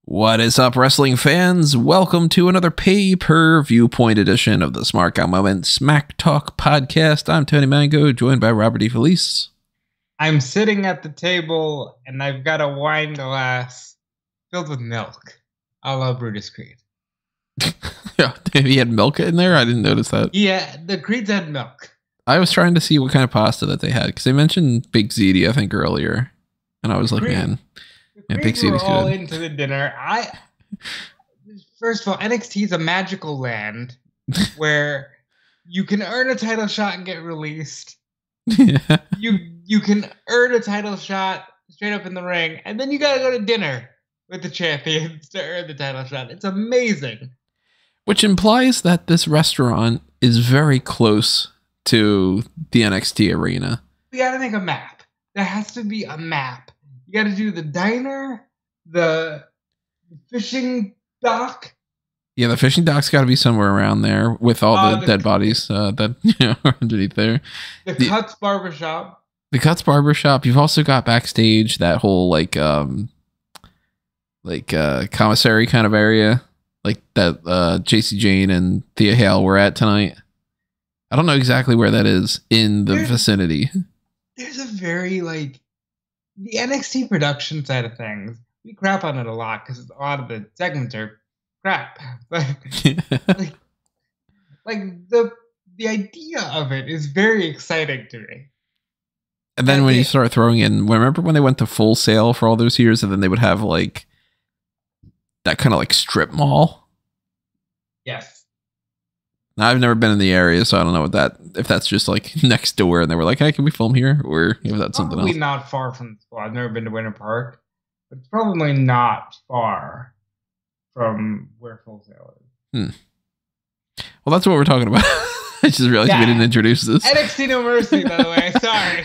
What is up, wrestling fans? Welcome to another Pay-Per-Viewpoint edition of the Smark Moment Smack Talk podcast. I'm Tony Mango, joined by Robert E. Felice. I'm sitting at the table, and I've got a wine glass filled with milk. I love Brutus Creed. Yeah, he had milk in there? I didn't notice that. Yeah, the Creeds had milk. I was trying to see what kind of pasta that they had, because they mentioned Big Ziti, I think, earlier. And I was like, man... Yeah, Big We're all into the dinner. First of all, NXT is a magical land where you can earn a title shot and get released. Yeah. You can earn a title shot straight up in the ring, and then you gotta go to dinner with the champions to earn the title shot. It's amazing. Which implies that this restaurant is very close to the NXT arena. We gotta make a map. There has to be a map. You got to do the diner, the fishing dock. Yeah, the fishing dock's got to be somewhere around there with all the dead bodies that underneath there. The Cuts Barbershop. The Cuts Barbershop. You've also got backstage that whole commissary kind of area, like that JC Jane and Thea Hale were at tonight. I don't know exactly where that is in the vicinity. There's a very the NXT production side of things, we crap on it a lot because a lot of the segments are crap. But the idea of it is very exciting to me. And then when you start throwing in, remember when they went to Full Sail for all those years, and then they would have that kind of strip mall? Yes. Now, I've never been in the area, so I don't know if that's just next door, and they were like, "Hey, can we film here?" Or if that's something else. Probably not far from the school. I've never been to Winter Park, but it's probably not far from where Full Sail is. Well, that's what we're talking about. I just realized we didn't introduce this. NXT No Mercy, by the way. Sorry.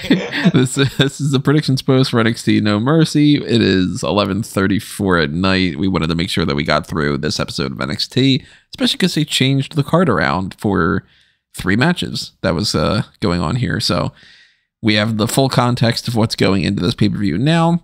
This is the predictions post for NXT No Mercy. It is 11:34 at night. We wanted to make sure that we got through this episode of NXT, especially because they changed the card around for 3 matches that was going on here. So we have the full context of what's going into this pay-per-view now.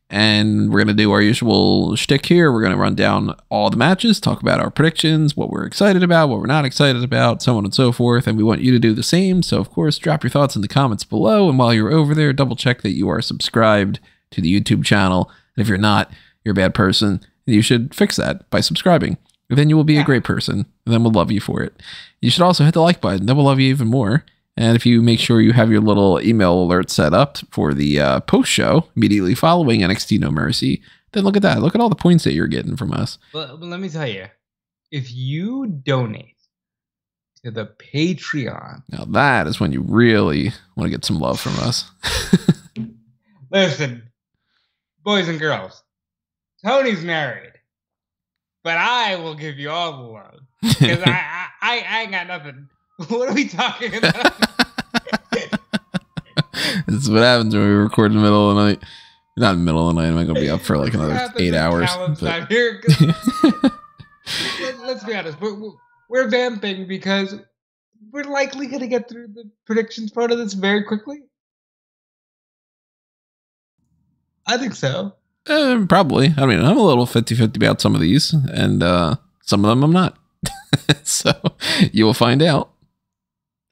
And we're going to do our usual shtick here. We're going to run down all the matches, talk about our predictions, what we're excited about, what we're not excited about, so on and so forth. And we want you to do the same. So, of course, drop your thoughts in the comments below. And while you're over there, double check that you are subscribed to the YouTube channel. And if you're not, you're a bad person. And you should fix that by subscribing. And then you will be a great person. And then we'll love you for it. You should also hit the like button. Then we'll love you even more. And if you make sure you have your little email alert set up for the post show immediately following NXT No Mercy, then look at that. Look at all the points that you're getting from us. Well, let me tell you, if you donate to the Patreon, now that is when you really want to get some love from us. Listen, boys and girls, Tony's married, but I will give you all the love because I ain't got nothing. What are we talking about? This is what happens when we record in the middle of the night. Not in the middle of the night. I'm going to be up for another 8 hours. Here, let's be honest. We're vamping because we're likely going to get through the predictions part of this very quickly. I think so. Probably. I mean, I'm a little 50-50 about some of these, and some of them I'm not. So you will find out.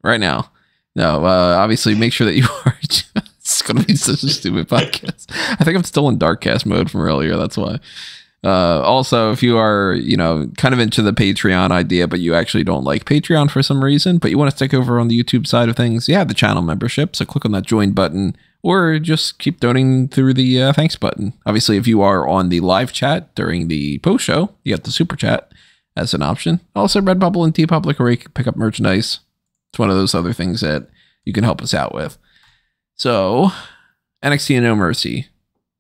Right now. No, obviously make sure that you are. It's going to be such a stupid podcast. I think I'm still in Darkcast mode from earlier. That's why. Also, if you are, kind of into the Patreon idea, but you actually don't like Patreon for some reason, but you want to stick over on the YouTube side of things, you have the channel membership. So click on that join button or just keep donating through the thanks button. Obviously, if you are on the live chat during the post show, you got the super chat as an option. Also, Redbubble and TeePublic, where you can pick up merchandise. It's one of those other things that you can help us out with. So, NXT No Mercy.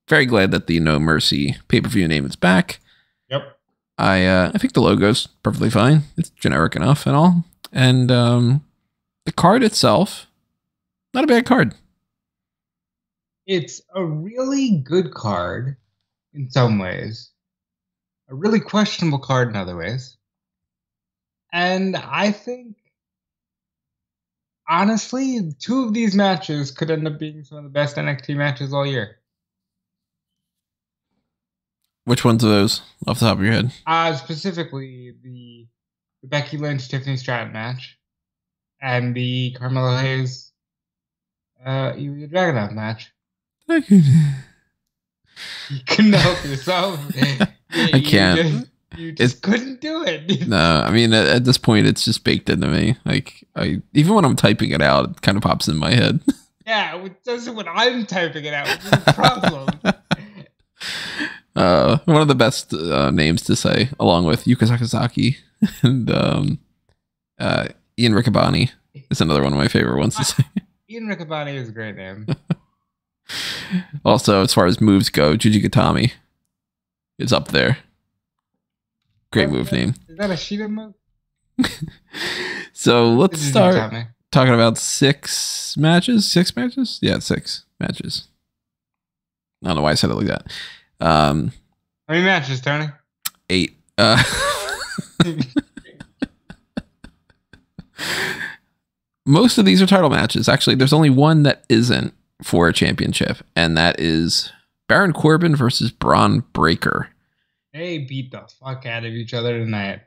Very glad that the No Mercy pay-per-view name is back. Yep. I think the logo's perfectly fine. It's generic enough and all. And the card itself, not a bad card. It's a really good card in some ways. A really questionable card in other ways. And I think Honestly, 2 of these matches could end up being some of the best NXT matches all year. Which ones of those off the top of your head? Specifically the Becky Lynch Tiffany Stratton match and the Carmelo Hayes Ilja Dragunov match. You couldn't help yourself. I can't. You just couldn't do it. No, I mean at this point it's just baked into me. Like even when I'm typing it out, it kind of pops in my head. Yeah, it doesn't when I'm typing it out. Which is a problem. One of the best names to say, along with Yuka Sakazaki and Ian Riccaboni, is another one of my favorite ones to say. Ian Riccaboni is a great name. Also, as far as moves go, Juji Gatami is up there. Great move name. Is that a Sheeta move? So let's start talking about 6 matches. 6 matches? Yeah, 6 matches. I don't know why I said it like that. How many matches, Tony? 8. Most of these are title matches. Actually, there's only one that isn't for a championship, and that is Baron Corbin versus Bron Breakker. They beat the fuck out of each other tonight.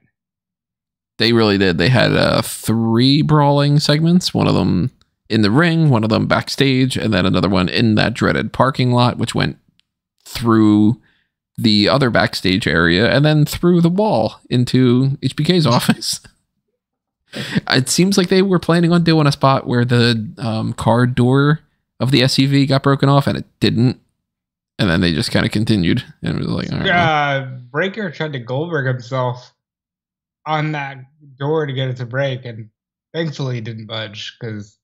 They really did. They had 3 brawling segments. One of them in the ring, one of them backstage, and then another one in that dreaded parking lot, which went through the other backstage area and then through the wall into HBK's office. It seems like they were planning on doing a spot where the car door of the SUV got broken off, and it didn't. And then they just kind of continued, and it was like, all right. Breakker tried to Goldberg himself on that door to get it to break, and thankfully he didn't budge, because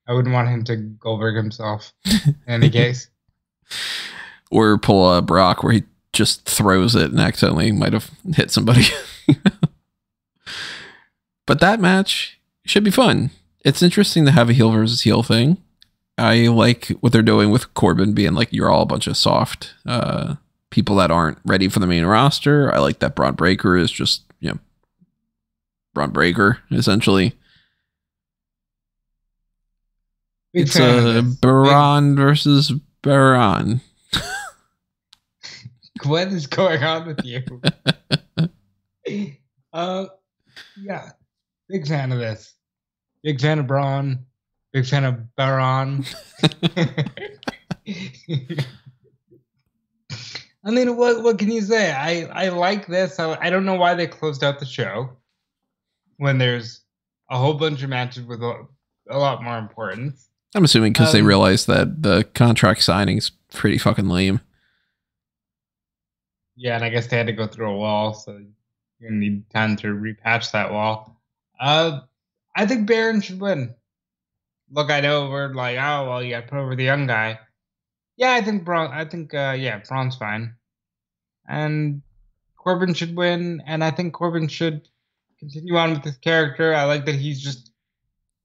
I wouldn't want him to Goldberg himself in any case. Or pull a Brock where he just throws it and accidentally might have hit somebody. But that match should be fun. It's interesting to have a heel versus heel thing. I like what they're doing with Corbin being like, you're all a bunch of soft people that aren't ready for the main roster. I like that Bron Breakker is just, Bron Breakker, essentially. It's a Baron versus Baron. What is going on with you? Yeah. Big fan of this. Big fan of Bron. Big fan of Baron. I mean, what can you say? I like this. I don't know why they closed out the show when there's a whole bunch of matches with a lot more importance. I'm assuming because they realized that the contract signing's pretty fucking lame. Yeah, and I guess they had to go through a wall, so you're going to need time to repatch that wall. I think Baron should win. Look, I know we're like, oh, well, you got to put over the young guy. Yeah, I think Bron's fine. And Corbin should win, and I think Corbin should continue on with his character. I like that he's just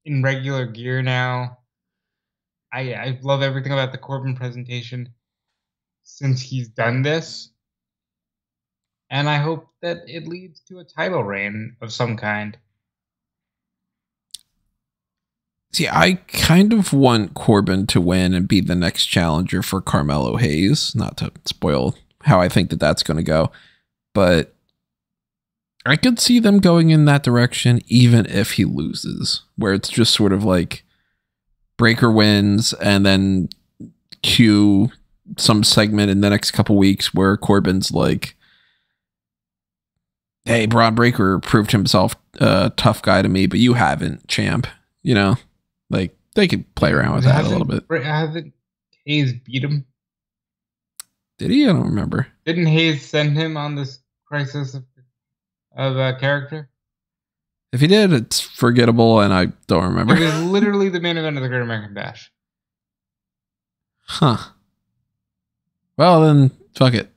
in regular gear now. I love everything about the Corbin presentation since he's done this. And I hope that it leads to a title reign of some kind. See, I kind of want Corbin to win and be the next challenger for Carmelo Hayes. Not to spoil how I think that that's going to go. But I could see them going in that direction even if he loses. Where it's just sort of like Breakker wins and then cue some segment in the next couple weeks where Corbin's like, hey, Bron Breakker proved himself a tough guy to me, but you haven't, champ. You know, like they could play around with that a little bit. Haven't Hayes beat him? Did he? I don't remember. Didn't Hayes send him on this crisis of character? If he did, it's forgettable, and I don't remember. It was literally the main event of the Great American Bash. Huh. Well, then, fuck it.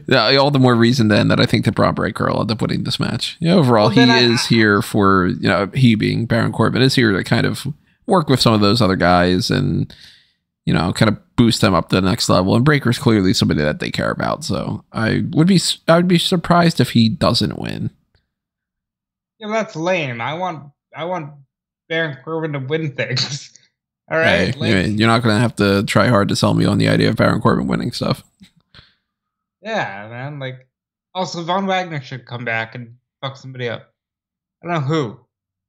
Yeah, all the more reason then that I think that Bron Breakker will end up winning this match. Yeah, overall, he is here for, he being Baron Corbin is here to kind of work with some of those other guys and, kind of boost them up to the next level. And Breaker's clearly somebody that they care about. So I would be surprised if he doesn't win. Yeah, that's lame. I want Baron Corbin to win things. All right, Hey, you're not gonna have to try hard to sell me on the idea of Baron Corbin winning stuff. Yeah, man. Like, also Von Wagner should come back and fuck somebody up. I don't know who.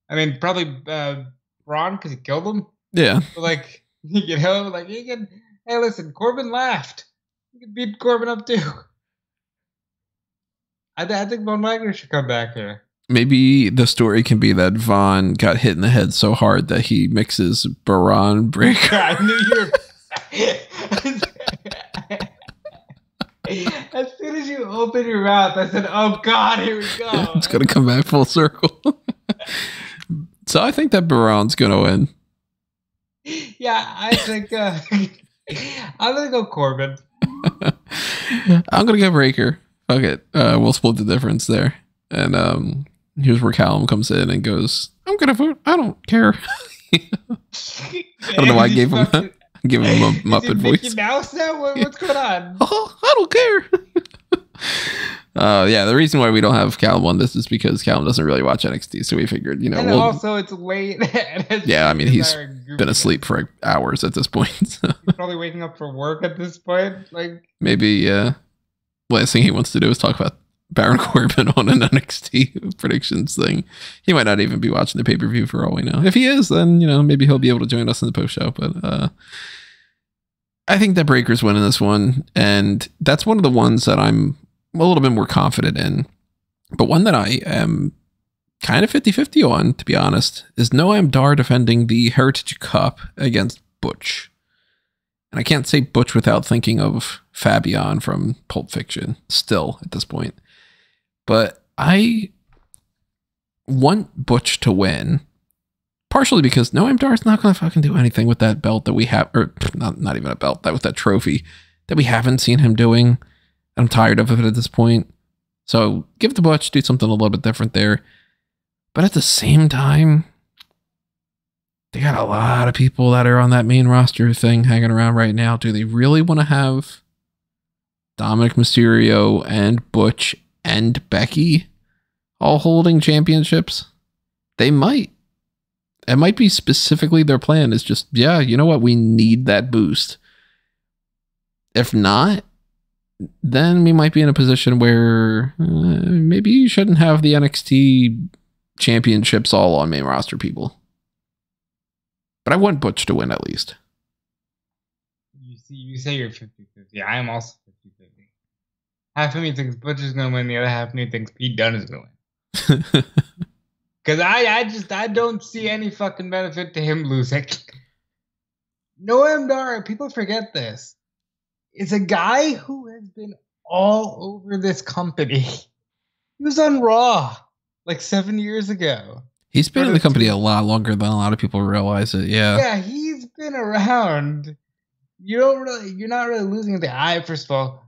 I mean, probably Bron because he killed him. Yeah. But like, you know, like he can. Hey, listen, Corbin laughed. You can beat Corbin up too. I think Von Wagner should come back here. Maybe the story can be that Von got hit in the head so hard that he mixes Baron Breaker. I knew you were. As soon as you opened your mouth, I said, "Oh God, here we go." It's gonna come back full circle. So I think that Baron's gonna win. Yeah, I think I'm gonna go Corbin. I'm gonna go Breaker. Fuck it. We'll split the difference there. And here's where Callum comes in and goes, "I'm gonna vote. I don't care." I don't know why I gave him a Muppet voice. Mickey Mouse now? What's going on? Oh, I don't care. Yeah, the reason why we don't have Callum on this is because Callum doesn't really watch NXT, so we figured, and also it's late. Yeah, I mean, he's been asleep for hours at this point. So. He's probably waking up for work at this point. Like maybe last thing he wants to do is talk about Baron Corbin on an NXT predictions thing. He might not even be watching the pay-per-view for all we know. If he is, then maybe he'll be able to join us in the post show. But I think that Breaker's winning this one, and that's one of the ones that I'm a little bit more confident in. But one that I am kind of 50-50 on, to be honest, is Noam Dar defending the Heritage Cup against Butch. And I can't say Butch without thinking of Fabian from Pulp Fiction still at this point. But I want Butch to win, partially because Noam Dar's not going to fucking do anything with that belt that we have, or not even a belt, with that trophy that we haven't seen him doing. I'm tired of it at this point. So give it to Butch, do something a little bit different there. But at the same time, they got a lot of people that are on that main roster thing hanging around right now. Do they really want to have Dominik Mysterio and Butch and Becky all holding championships? They might. It might be specifically their plan is just, yeah, you know what? We need that boost. If not, then we might be in a position where maybe you shouldn't have the NXT championships all on main roster people. But I want Butch to win at least. You say you're 50-50. I am also 50-50. Half of me thinks Butch is going to win. The other half of me thinks Pete Dunne is going to win. Because I don't see any fucking benefit to him losing. Noam Dar, people forget this, is a guy who has been all over this company. He was on Raw like 7 years ago. He's been in the company a lot longer than a lot of people realize it. Yeah. Yeah, he's been around. You're not really losing the first of all,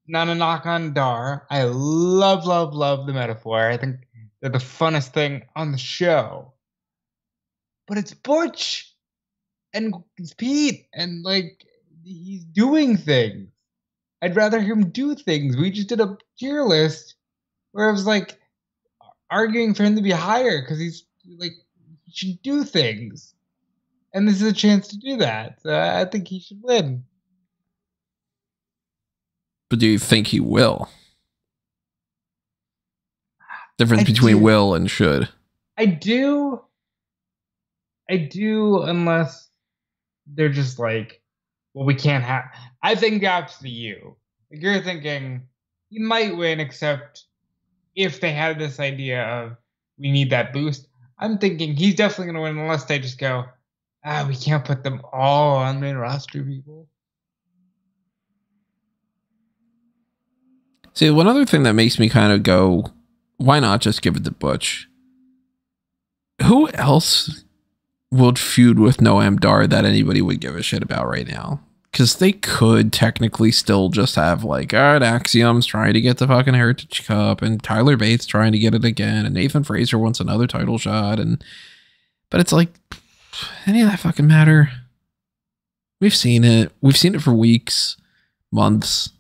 not a knock on Dar. I love the metaphor. I think they're the funnest thing on the show. But it's Butch and it's Pete, and like he's doing things. I'd rather him do things. We just did a tier list where it was like arguing for him to be higher because he's like he should do things, and this is a chance to do that. So I think he should win. But do you think he will? Difference between will and should. I do, unless they're just like, well, we can't have. I think that's the you. Like you're thinking he might win, except if they had this idea of we need that boost. I'm thinking he's definitely going to win unless they just go, we can't put them all on main roster people. See, one other thing that makes me kind of go, why not just give it to Butch? Who else would feud with Noam Dar that anybody would give a shit about right now? Because they could technically still just have like, all right, Axiom's trying to get the fucking Heritage Cup, and Tyler Bates trying to get it again, and Nathan Fraser wants another title shot, but it's like, any of that fucking matter? We've seen it. We've seen it for weeks, months.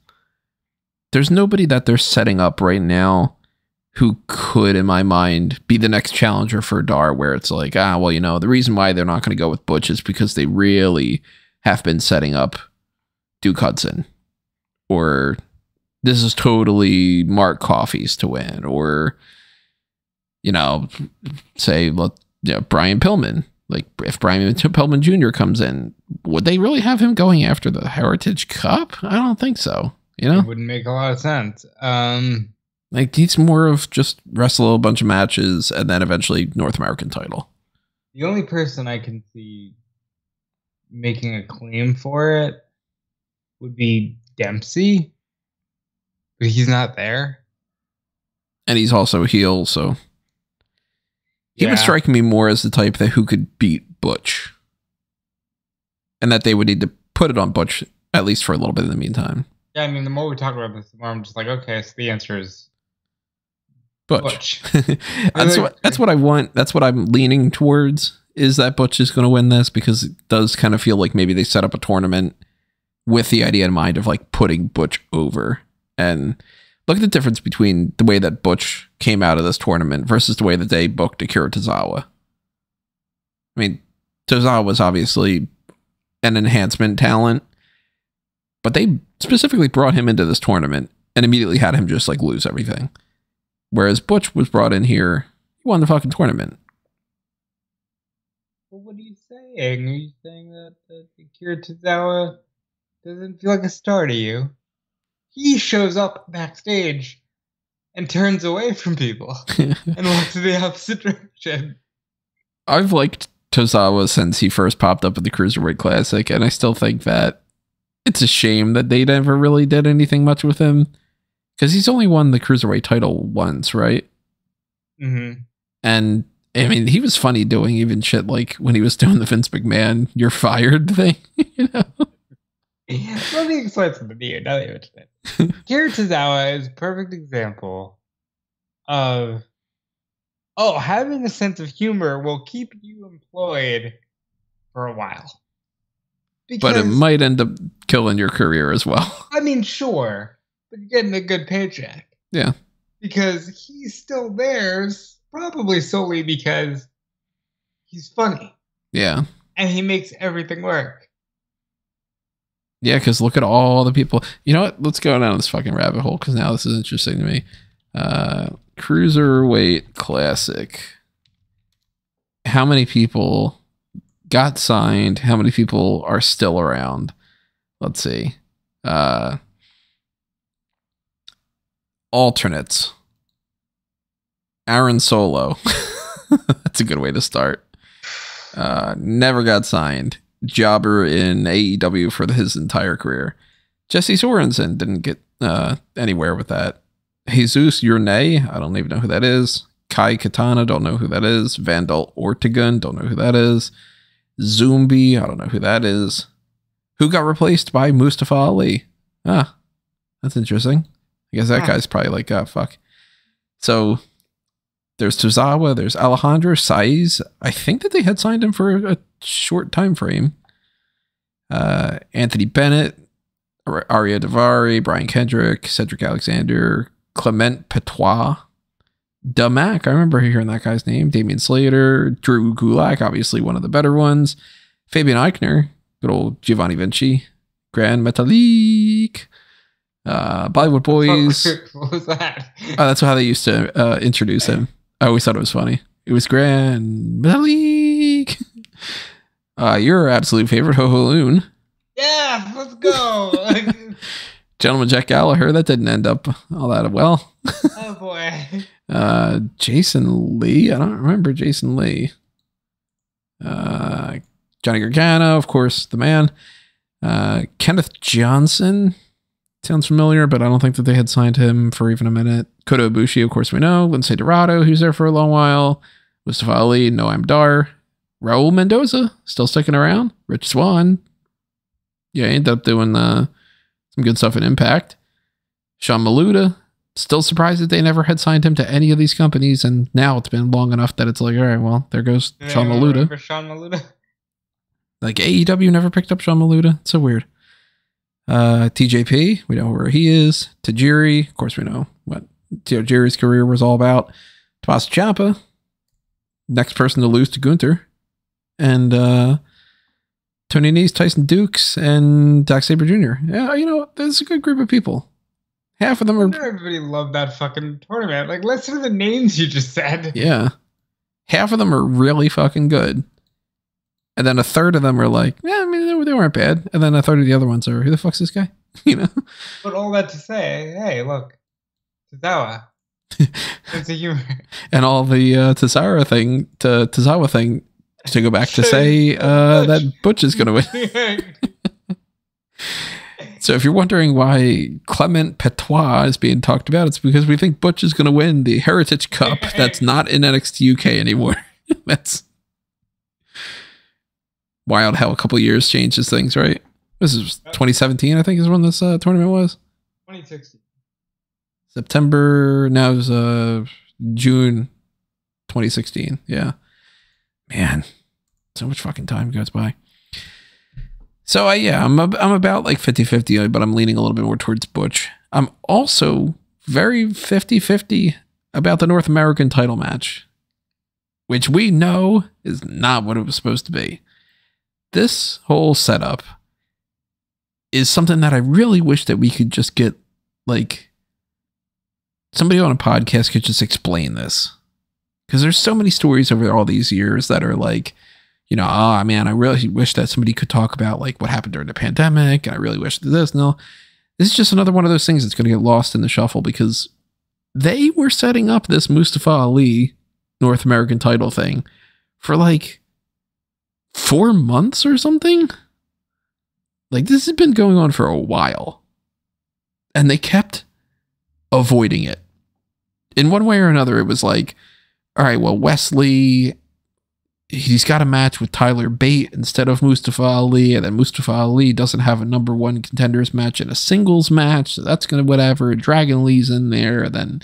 There's nobody that they're setting up right now who could, in my mind, be the next challenger for Dar, where it's like, well, you know, the reason why they're not going to go with Butch is because they really have been setting up Duke Hudson, or this is totally Mark Coffey's to win, or, you know, say, Brian Pillman. Like, if Brian Pillman Jr. comes in, would they really have him going after the Heritage Cup? I don't think so. You know, it wouldn't make a lot of sense. Like, he's more of just wrestle a bunch of matches and then eventually North American title. The only person I can see making a claim for it would be Dempsey, but he's not there. And he's also a heel, so he would strike me more as the type that who could beat Butch, and that they would need to put it on Butch at least for a little bit in the meantime. Yeah, I mean, the more we talk about this, the more I'm just like, okay, so the answer is Butch. That's what I want. That's what I'm leaning towards, is that Butch is going to win this, because it does kind of feel like maybe they set up a tournament with the idea in mind of like putting Butch over. And look at the difference between the way that Butch came out of this tournament versus the way that they booked Akira Tozawa. I mean, Tozawa was obviously an enhancement talent, but they specifically brought him into this tournament and immediately had him just like lose everything. Whereas Butch was brought in here, he won the fucking tournament. Well, what are you saying? Are you saying that Akira Tozawa doesn't feel like a star to you? He shows up backstage and turns away from people and walks in the opposite direction. I've liked Tozawa since he first popped up at the Cruiserweight Classic, and I still think that it's a shame that they never really did anything much with him, because he's only won the Cruiserweight title once, right? Mm-hmm. And I mean, he was funny doing even shit like when he was doing the Vince McMahon "you're fired" thing, you know? Let me explain something to you. Now that you mention it, Akira Tozawa is a perfect example of having a sense of humor will keep you employed for a while. But it might end up killing your career as well. I mean, sure, but you're getting a good paycheck. Yeah. Because he's still there, probably solely because he's funny. Yeah. And he makes everything work. Yeah, because look at all the people. You know what? Let's go down this fucking rabbit hole, because now this is interesting to me. Cruiserweight Classic. How many people got signed? How many people are still around? Let's see. Alternates. Aaron Solo. That's a good way to start. Never got signed. Jobber in AEW for his entire career. Jesse Sorensen didn't get anywhere with that. Jesus Yurnay, I don't even know who that is. Kai Katana, don't know who that is. Vandal Ortegon, don't know who that is. Zumbi, I don't know who that is. Who got replaced by Mustafa Ali? Ah, that's interesting. I guess that guy's probably like, fuck. So there's Tozawa, there's Alejandro Saiz. I think that they had signed him for a short time frame. Anthony Bennett, Arya Davari, Brian Kendrick, Cedric Alexander, Clement Petois, Damac. I remember hearing that guy's name. Damian Slater, Drew Gulak, obviously one of the better ones. Fabian Eichner, good old Giovanni Vinci, Grand Metalik, Bollywood Boys. What was that? That's how they used to introduce him. I always thought it was funny. It was Grand Metalik. Your absolute favorite, Ho Ho Loon. Yeah, let's go. Gentleman Jack Gallagher. That didn't end up all that well. Oh boy. Jason Lee. I don't remember Jason Lee. Johnny Gargano, of course, the man. Kenneth Johnson. Sounds familiar, but I don't think that they had signed him for even a minute. Kota Ibushi, of course we know. Lindsay Dorado, who's there for a long while. Mustafa Ali, Noam Dar. Raul Mendoza, still sticking around. Rich Swann. Yeah, he ended up doing some good stuff in Impact. Sean Maluda. Still surprised that they never had signed him to any of these companies, and now it's been long enough that it's like, all right, well, there goes Sean Maluda. Sean Maluda. Like, AEW never picked up Sean Maluda. It's so weird. TJP, we know where he is. Tajiri, of course we know what Jerry's career was all about. Tommaso Ciampa, next person to lose to Gunther, and Tony Nese, Tyson Dukes, and Zack Sabre Jr. Yeah, there's a good group of people. Half of them are. Everybody loved that fucking tournament. Like, listen to the names you just said. Yeah, half of them are really fucking good, and then a third of them are like, yeah, I mean, they weren't bad, and then a third of the other ones are, who the fuck's this guy? But all that to say, hey, look, Tozawa. Sense of humor. And all the Tozawa thing to go back to say that Butch is going to win. So if you're wondering why Clement Petois is being talked about, it's because we think Butch is going to win the Heritage Cup that's not in NXT UK anymore. That's wild how a couple of years changes things, right? This is 2017, I think, is when this tournament was. 2016. September, now it's June 2016. Yeah. Man, so much fucking time goes by. So I'm about like 50-50, but I'm leaning a little bit more towards Butch. I'm also very 50-50 about the North American title match, which we know is not what it was supposed to be. This whole setup is something that I really wish that we could just get, like, somebody on a podcast could just explain this. Because there's so many stories over all these years that are like, oh man, I really wish that somebody could talk about like what happened during the pandemic. And I really wish that this. No, this is just another one of those things that's going to get lost in the shuffle because they were setting up this Mustafa Ali North American title thing for like 4 months or something. Like, this has been going on for a while. And they kept avoiding it. In one way or another, it was like, all right, well, Wesley, he's got a match with Tyler Bate instead of Mustafa Ali, and then Mustafa Ali doesn't have a number one contenders match in a singles match, so that's going to whatever. Dragon Lee's in there, and then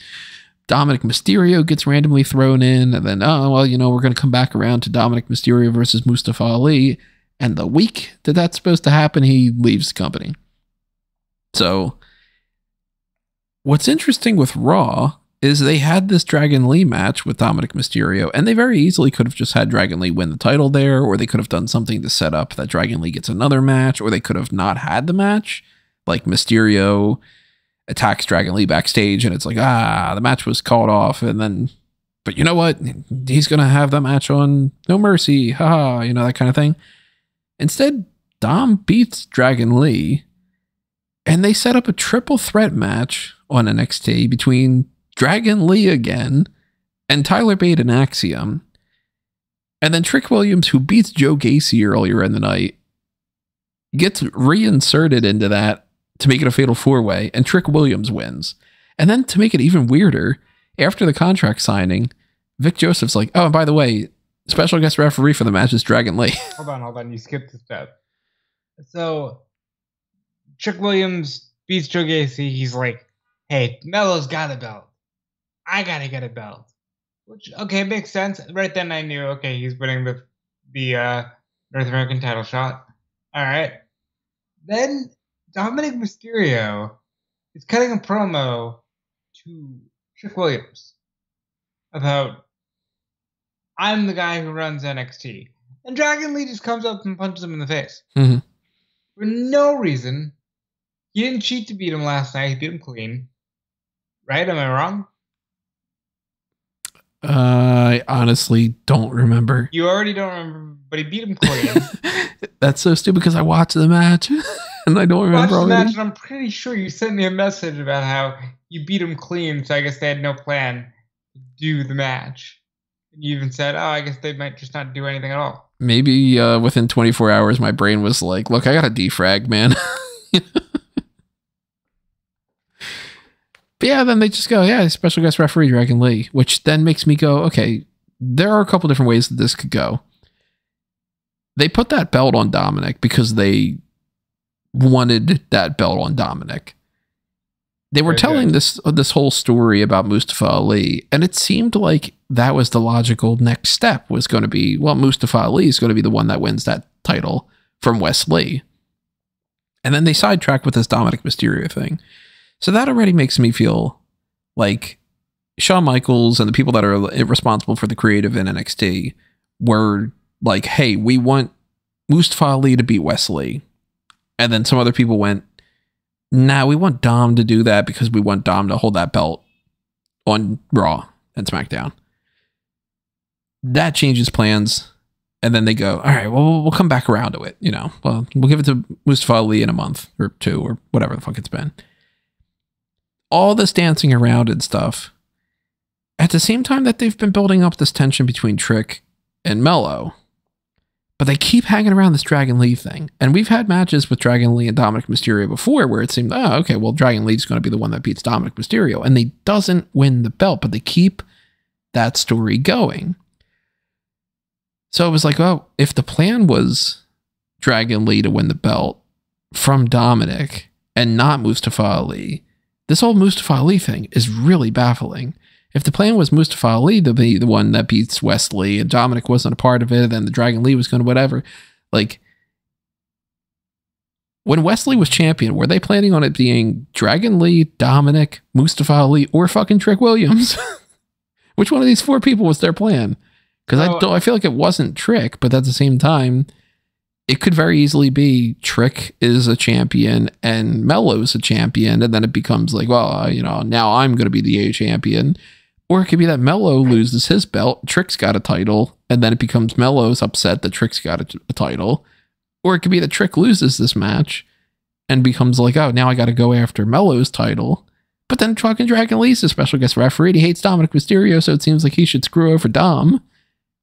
Dominik Mysterio gets randomly thrown in, and then, we're going to come back around to Dominik Mysterio versus Mustafa Ali, and the week that that's supposed to happen, he leaves the company. So what's interesting with Raw is they had this Dragon Lee match with Dominik Mysterio, and they very easily could have just had Dragon Lee win the title there, or they could have done something to set up that Dragon Lee gets another match, or they could have not had the match, like Mysterio attacks Dragon Lee backstage, and it's like, the match was called off, and then, but you know what? He's going to have the match on No Mercy, haha, that kind of thing. Instead, Dom beats Dragon Lee, and they set up a triple threat match on NXT between Dragon Lee again and Tyler Bate and Axiom. And then Trick Williams, who beats Joe Gacy earlier in the night, gets reinserted into that to make it a fatal four-way, and Trick Williams wins. And then to make it even weirder, after the contract signing, Vic Joseph's like, oh, and by the way, special guest referee for the match is Dragon Lee. Hold on. You skipped a step. So, Trick Williams beats Joe Gacy. He's like, hey, Melo's got a belt. I gotta get a belt. Which, okay, makes sense. Right then I knew, okay, he's winning the North American title shot. All right. Then Dominik Mysterio is cutting a promo to Trick Williams about, I'm the guy who runs NXT. And Dragon Lee just comes up and punches him in the face. Mm-hmm. For no reason. He didn't cheat to beat him last night. He beat him clean. Right? Am I wrong? I honestly don't remember. You already don't remember, but he beat him clean. That's so stupid because I watched the match and I don't remember already. Match, and I'm pretty sure you sent me a message about how you beat him clean, so I guess they had no plan to do the match. And you even said, I guess they might just not do anything at all. Maybe within 24 hours, my brain was like, look, I got a defrag, man. But yeah, then they just go, special guest referee Dragon Lee, which then makes me go, okay, there are a couple different ways that this could go. They put that belt on Dominik because they wanted that belt on Dominik. They were telling this whole story about Mustafa Ali, and it seemed like that was the logical next step was going to be, well, Mustafa Ali is going to be the one that wins that title from Wes Lee. And then they sidetrack with this Dominik Mysterio thing. So that already makes me feel like Shawn Michaels and the people that are responsible for the creative in NXT were like, hey, we want Mustafa Ali to beat Wesley. And then some other people went, nah, we want Dom to do that because we want Dom to hold that belt on Raw and SmackDown. That changes plans. And then they go, all right, well, we'll come back around to it. You know, well, we'll give it to Mustafa Ali in a month or two or whatever the fuck it's been. All this dancing around and stuff. At the same time that they've been building up this tension between Trick and Melo. But they keep hanging around this Dragon Lee thing. And we've had matches with Dragon Lee and Dominik Mysterio before where it seemed, oh, okay, well, Dragon Lee's going to be the one that beats Dominik Mysterio. And they doesn't win the belt, but they keep that story going. So it was like, oh, if the plan was Dragon Lee to win the belt from Dominik and not Mustafa Ali, this whole Mustafa Ali thing is really baffling. If the plan was Mustafa Ali to be the one that beats Wesley and Dominik wasn't a part of it, then the Dragon Lee was going to whatever. Like, when Wesley was champion, were they planning on it being Dragon Lee, Dominik, Mustafa Ali, or fucking Trick Williams? Which one of these four people was their plan? Because I feel like it wasn't Trick, but at the same time, it could very easily be Trick is a champion and Melo's a champion, and then it becomes like, well, you know, now I'm going to be the A champion. Or it could be that Melo loses his belt, Trick's got a title, and then it becomes Melo's upset that Trick's got a title. Or it could be that Trick loses this match and becomes like, oh, now I got to go after Melo's title. But then fucking Dragon Lee's a special guest referee. He hates Dominik Mysterio, so it seems like he should screw over Dom.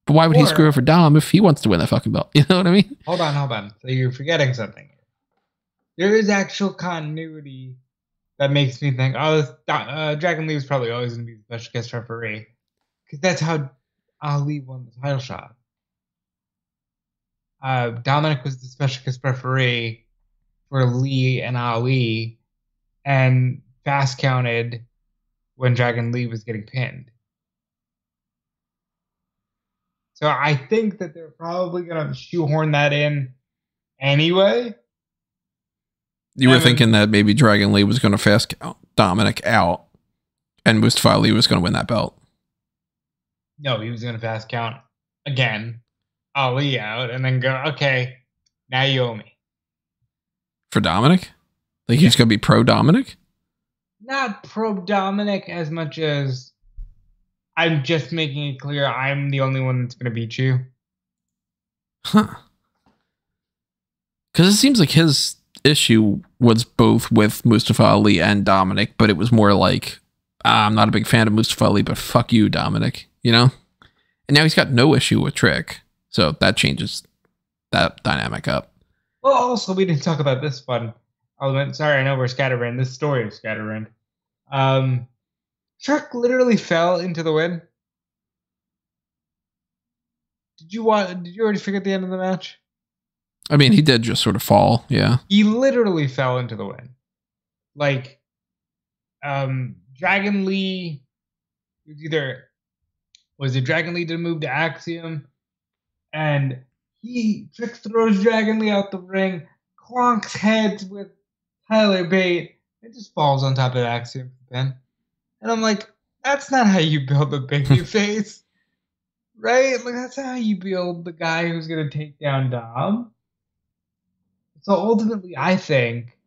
But why would he screw over Dom if he wants to win that fucking belt? You know what I mean? Hold on. So you're forgetting something. There is actual continuity that makes me think, oh, Dragon Lee was probably always going to be the special guest referee. Because that's how Ali won the title shot. Dominik was the special guest referee for Lee and Ali and fast counted when Dragon Lee was getting pinned. So I think that they're probably going to shoehorn that in anyway. You were thinking that maybe Dragon Lee was going to fast count Dominik out and Mustafa Ali was going to win that belt. No, he was going to fast count again, Ali out, and then go, okay, now you owe me. For Dominik? Like he's going to be pro Dominik? Not pro Dominik as much as I'm just making it clear I'm the only one that's going to beat you. Huh. Because it seems like his issue was both with Mustafa Ali and Dominik, but it was more like, I'm not a big fan of Mustafa Ali, but fuck you, Dominik, you know? And now he's got no issue with Trick. So that changes that dynamic up. Well, also, we didn't talk about this fun element. Sorry, I know we're scatterbrained. This story is scatterbrained. Trick literally fell into the wind. Did you already figure out the end of the match? I mean, he did just sort of fall, yeah. He literally fell into the wind. Like, Dragon Lee was it Dragon Lee to move to Axiom, and Trick throws Dragon Lee out the ring, clonks heads with Tyler Bate, it just falls on top of Axiom for pin. And I'm like, that's not how you build a baby face, right? Like, that's how you build the guy who's going to take down Dom. So ultimately, I think,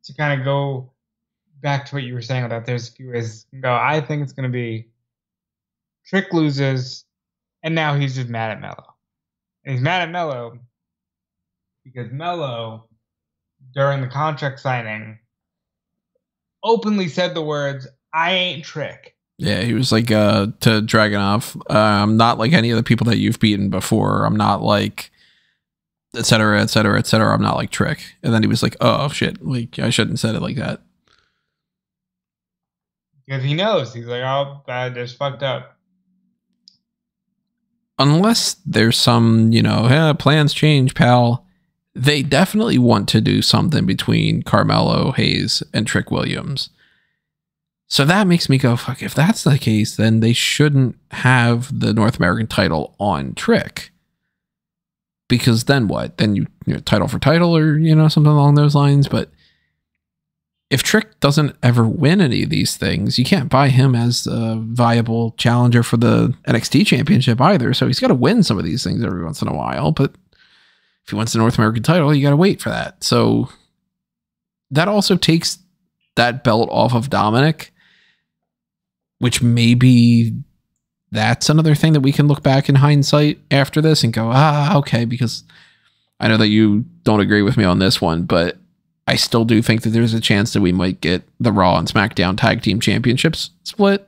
to kind of go back to what you were saying about there's a few ways to go, I think it's going to be Trick loses, and now he's just mad at Melo. And he's mad at Melo because Melo, during the contract signing, openly said the words, I ain't Trick. Yeah, he was like to Dragunov, I'm not like any of the people that you've beaten before. I'm not like, et cetera, et cetera, et cetera. I'm not like Trick. And then he was like, oh, shit. Like, I shouldn't have said it like that. Because he knows. He's like, oh, I just fucked up. Unless there's some, plans change, pal. They definitely want to do something between Carmelo, Hayes, and Trick Williams. So that makes me go, fuck, if that's the case, then they shouldn't have the North American title on Trick. Because then what? Then you title for title or, something along those lines. But if Trick doesn't ever win any of these things, you can't buy him as a viable challenger for the NXT championship either. So he's got to win some of these things every once in a while. But if he wants the North American title, you got to wait for that. So that also takes that belt off of Dominik, which maybe that's another thing that we can look back in hindsight after this and go, okay, because I know that you don't agree with me on this one, but I still do think that there's a chance that we might get the Raw and SmackDown Tag Team Championships split.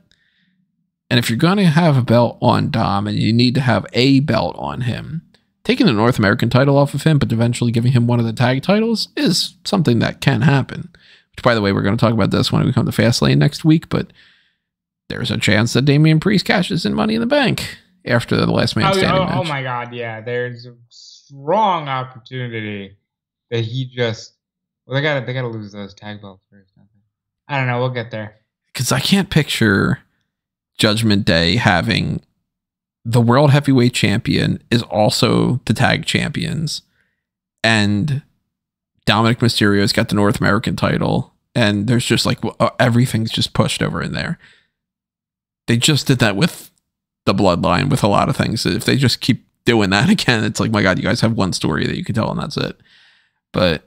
And if you're going to have a belt on Dom and you need to have a belt on him, taking the North American title off of him, but eventually giving him one of the tag titles is something that can happen. Which, by the way, we're going to talk about this when we come to Fastlane next week, but there's a chance that Damian Priest cashes in Money in the Bank after the Last Man Standing match. Oh my God, yeah. There's a strong opportunity that he just... Well, they gotta lose those tag belts first. I don't know. We'll get there. Because I can't picture Judgment Day having the World Heavyweight Champion is also the tag champions, and Dominik Mysterio's got the North American title, and there's just like everything's just pushed over in there. They just did that with the Bloodline with a lot of things. If they just keep doing that again, it's like, my God, you guys have one story that you can tell, and that's it. But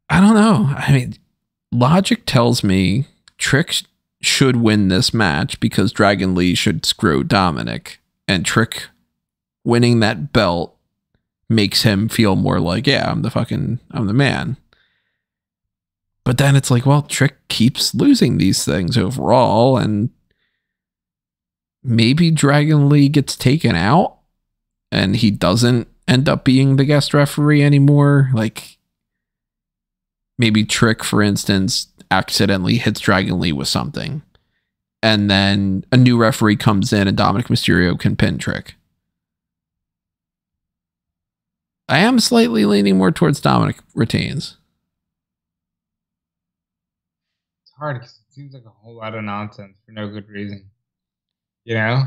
I don't know. I mean, logic tells me Trick should win this match because Dragon Lee should screw Dominik, and Trick winning that belt makes him feel more like, yeah, I'm the man. But then it's like, well, Trick keeps losing these things overall, and maybe Dragon Lee gets taken out and he doesn't end up being the guest referee anymore. Like, maybe Trick, for instance, accidentally hits Dragon Lee with something, and then a new referee comes in and Dominik Mysterio can pin Trick. I am slightly leaning more towards Dominik retains. It's hard because it seems like a whole lot of nonsense for no good reason. You know?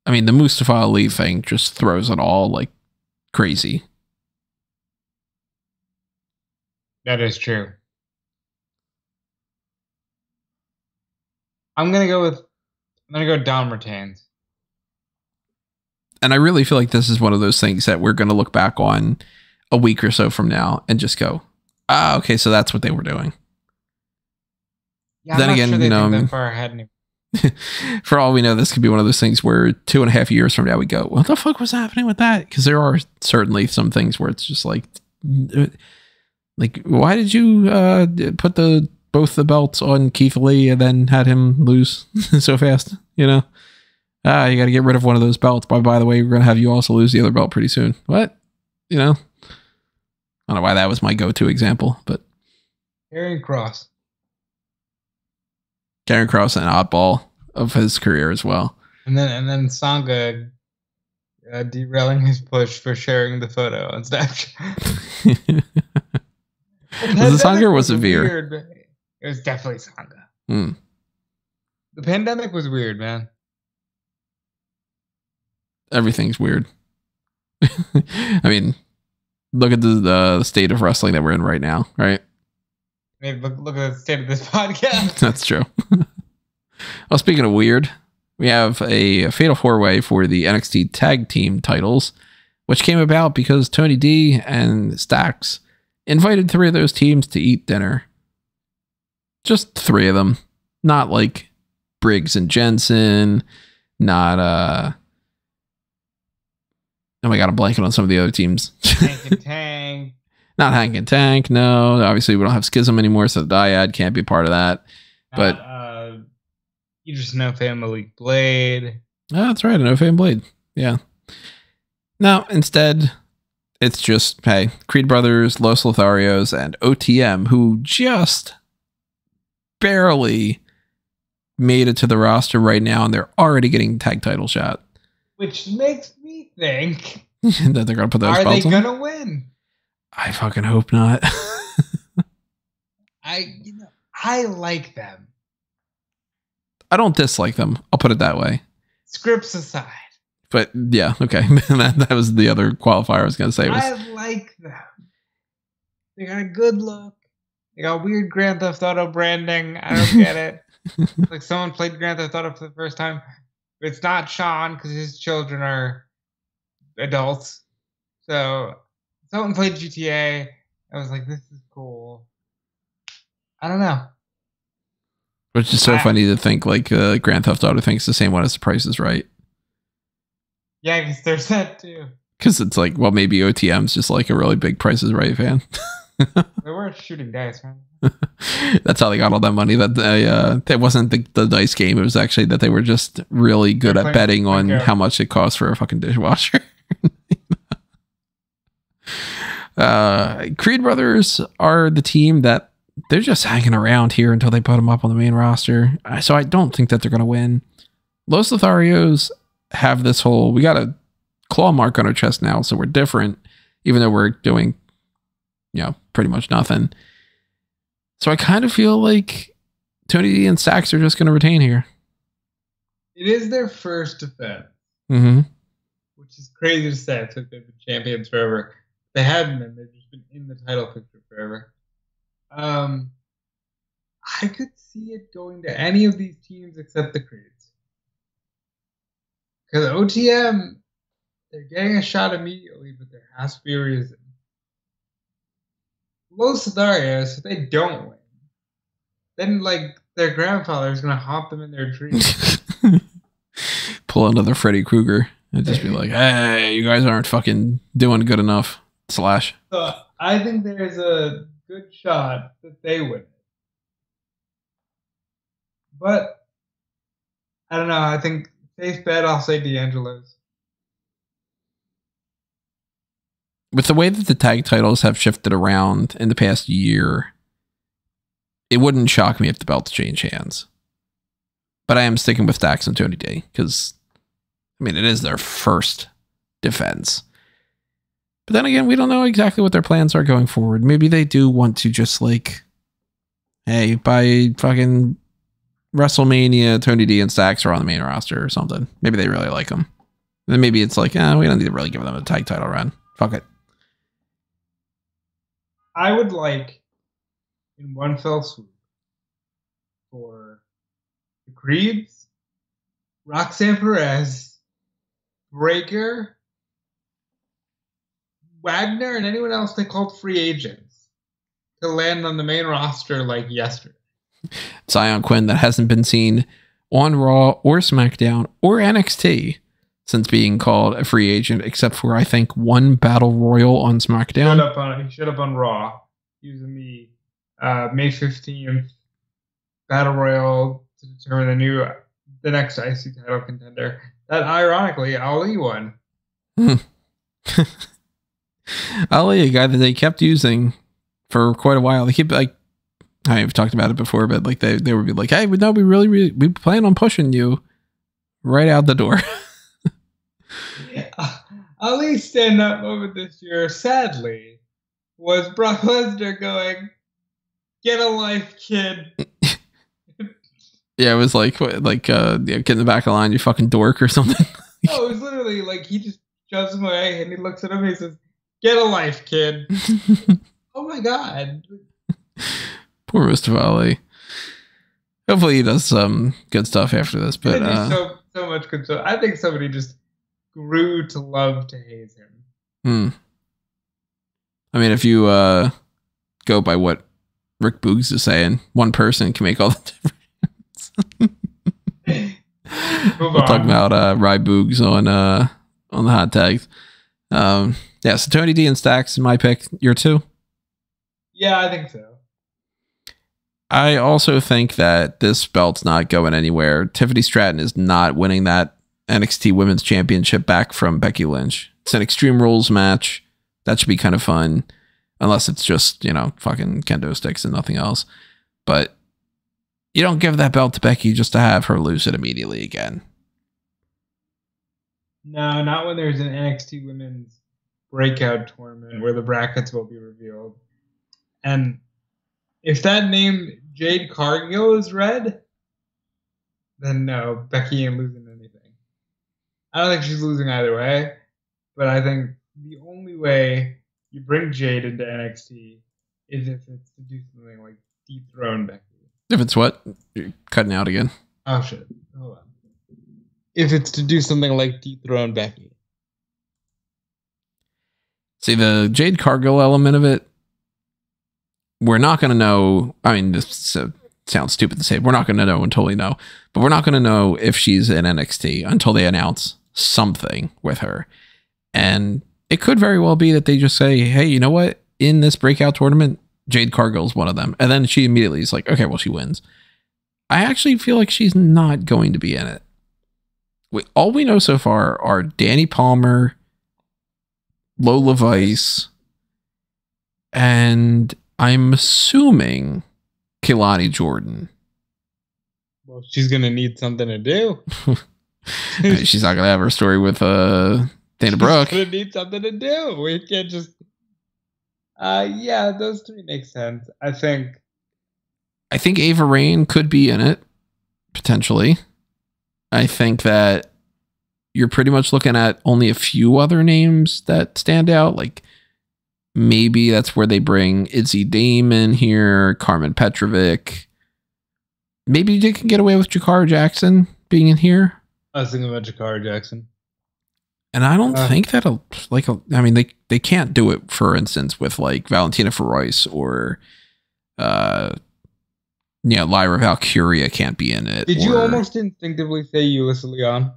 I mean, the Mustafa Ali thing just throws it all like crazy. That is true. I'm gonna go Dom retains. And I really feel like this is one of those things that we're going to look back on a week or so from now and just go, okay, so that's what they were doing. Yeah, then again, sure, you know, that far ahead. For all we know, this could be one of those things where 2.5 years from now we go, what the fuck was happening with that? Because there are certainly some things where it's just like, why did you put both the belts on Keith Lee and then had him lose so fast? You know, you got to get rid of one of those belts. By the way, we're going to have you also lose the other belt pretty soon. What? You know, I don't know why that was my go-to example, but Karrion Kross, an oddball of his career as well. And then Sanga derailing his push for sharing the photo on Snapchat. Was it Sanga or was it Veer? It was definitely Sanga. The pandemic was weird, man. Everything's weird. I mean, look at the state of wrestling that we're in right now, right? I mean, look at the state of this podcast. That's true. Well, speaking of weird, we have a fatal four-way for the NXT tag team titles, which came about because Tony D and Stacks invited 3 of those teams to eat dinner. Just 3 of them. Not like Briggs and Jensen. Not, oh my God, I'm blanking on some of the other teams. Hank and Tank. Not Hank and Tank, no. Obviously, we don't have Schism anymore, so the Dyad can't be a part of that. But you just know Family Blade. Oh, that's right, I know Family Blade. Yeah. No, instead, it's just, hey, Creed Brothers, Los Lotharios, and OTM, who just barely made it to the roster right now, and they're already getting the tag title shot. Which makes me think that they're going to put those belts on. Are they going to win? I fucking hope not. I like them. I don't dislike them. I'll put it that way. Scripts aside. But yeah, okay. that was the other qualifier I was going to say. I like them. They got a good look. They got weird Grand Theft Auto branding. I don't get it. Like someone played Grand Theft Auto for the first time. It's not Sean because his children are adults. So someone played GTA. I was like, this is cool. I don't know. Which is so funny to think like Grand Theft Auto thinks the same one as The Price is Right. Yeah, because there's that too. Because it's like, well, maybe OTM's just like a really big Price is Right fan. They were shooting dice, man. That's how they got all that money. That it wasn't the dice game. It was actually that they were just really good at betting on how much it costs for a fucking dishwasher. Creed Brothers are the team that they're just hanging around here until they put them up on the main roster. So I don't think that they're going to win. Los Lotharios have this whole, we got a claw mark on our chest now, so we're different, even though we're doing, pretty much nothing. So I kind of feel like Tony D and Stacks are just going to retain here. It is their first defense. Mm-hmm. Which is crazy to say. It's like they've been champions forever. They haven't been. They've just been in the title picture forever. I could see it going to any of these teams except the Creeds. Because OTM, they're getting a shot immediately, but there has to be a reason. Los Lotharios, if they don't win, then like their grandfather is going to haunt them in their dreams. Pull another Freddy Krueger and just be like, hey, you guys aren't fucking doing good enough. Slash. So I think there's a good shot that they win it. But I don't know. I think safe bet, I'll say D'Angelo's. With the way that the tag titles have shifted around in the past year, it wouldn't shock me if the belts change hands. But I am sticking with Dax and Tony D because, it is their first defense. But then again, we don't know exactly what their plans are going forward. Maybe they do want to just like, hey, by fucking WrestleMania, Tony D and Stacks are on the main roster or something. Maybe they really like them. Then maybe it's like, we don't need to really give them a tag title run. Fuck it. I would like, in one fell swoop, for the Creeds, Roxanne Perez, Breaker, Wagner, and anyone else they called free agents to land on the main roster like yesterday. Zion Quinn that hasn't been seen on Raw or SmackDown or NXT since being called a free agent, except for, I think, one Battle Royal on SmackDown. He showed up on Raw using the May 15th Battle Royal to determine the next IC title contender. That, ironically, Ali won. Ali, a guy that they kept using for quite a while. They keep I've talked about it before, but like they would be like, hey, we plan on pushing you right out the door. Ali's stand-up moment this year, sadly, was Brock Lesnar going, "Get a life, kid." Yeah, it was like get in the back of the line, you fucking dork or something. No, it was literally like he just shoves him away and he looks at him and he says, "Get a life, kid." Oh my god. Poor Mustafa Ali. Hopefully he does some good stuff after this. But so much good stuff. I think somebody just grew to love to haze him. If you go by what Rick Boogs is saying, one person can make all the difference. We'll talk about Rye Boogs on the hot tags. So Tony D and Stacks is my pick. Your two? Yeah, I think so. I also think that this belt's not going anywhere. Tiffany Stratton is not winning that NXT Women's Championship back from Becky Lynch. It's an Extreme Rules match. That should be kind of fun. Unless it's just, fucking kendo sticks and nothing else. But you don't give that belt to Becky just to have her lose it immediately again. No, not when there's an NXT Women's Breakout tournament where the brackets will be revealed. And if that name Jade Cargill is read, then no, Becky ain't losing anything. I don't think she's losing either way, but I think the only way you bring Jade into NXT is if it's to do something like dethrone Becky. If it's what? You're cutting out again. Oh shit. Hold on. If it's to do something like dethrone Becky. See, the Jade Cargill element of it, we're not going to know. I mean, this sounds stupid to say. We're not going to know until we know. But we're not going to know if she's in NXT until they announce something with her. And it could very well be that they just say, hey, you know what? In this breakout tournament, Jade Cargill's one of them. And then she immediately is like, okay, well, she wins. I actually feel like she's not going to be in it. All we know so far are Danny Palmer, Lola Vice, and I'm assuming Kelani Jordan. Well, she's going to need something to do. She's not going to have her story with Dana Brooke. She's going to need something to do. We can't just... yeah, those three make sense. I think Ava Rain could be in it, potentially. I think that you're pretty much looking at only a few other names that stand out. Like, maybe that's where they bring Izzy Dame in here, Carmen Petrovic. Maybe they can get away with Jakara Jackson being in here. I was thinking about Jakara Jackson. And I don't think that'll, I mean, they can't do it, for instance, with like Valentina Feroz or, Lyra Valkyria can't be in it. Did you almost instinctively say Ulysses Leon?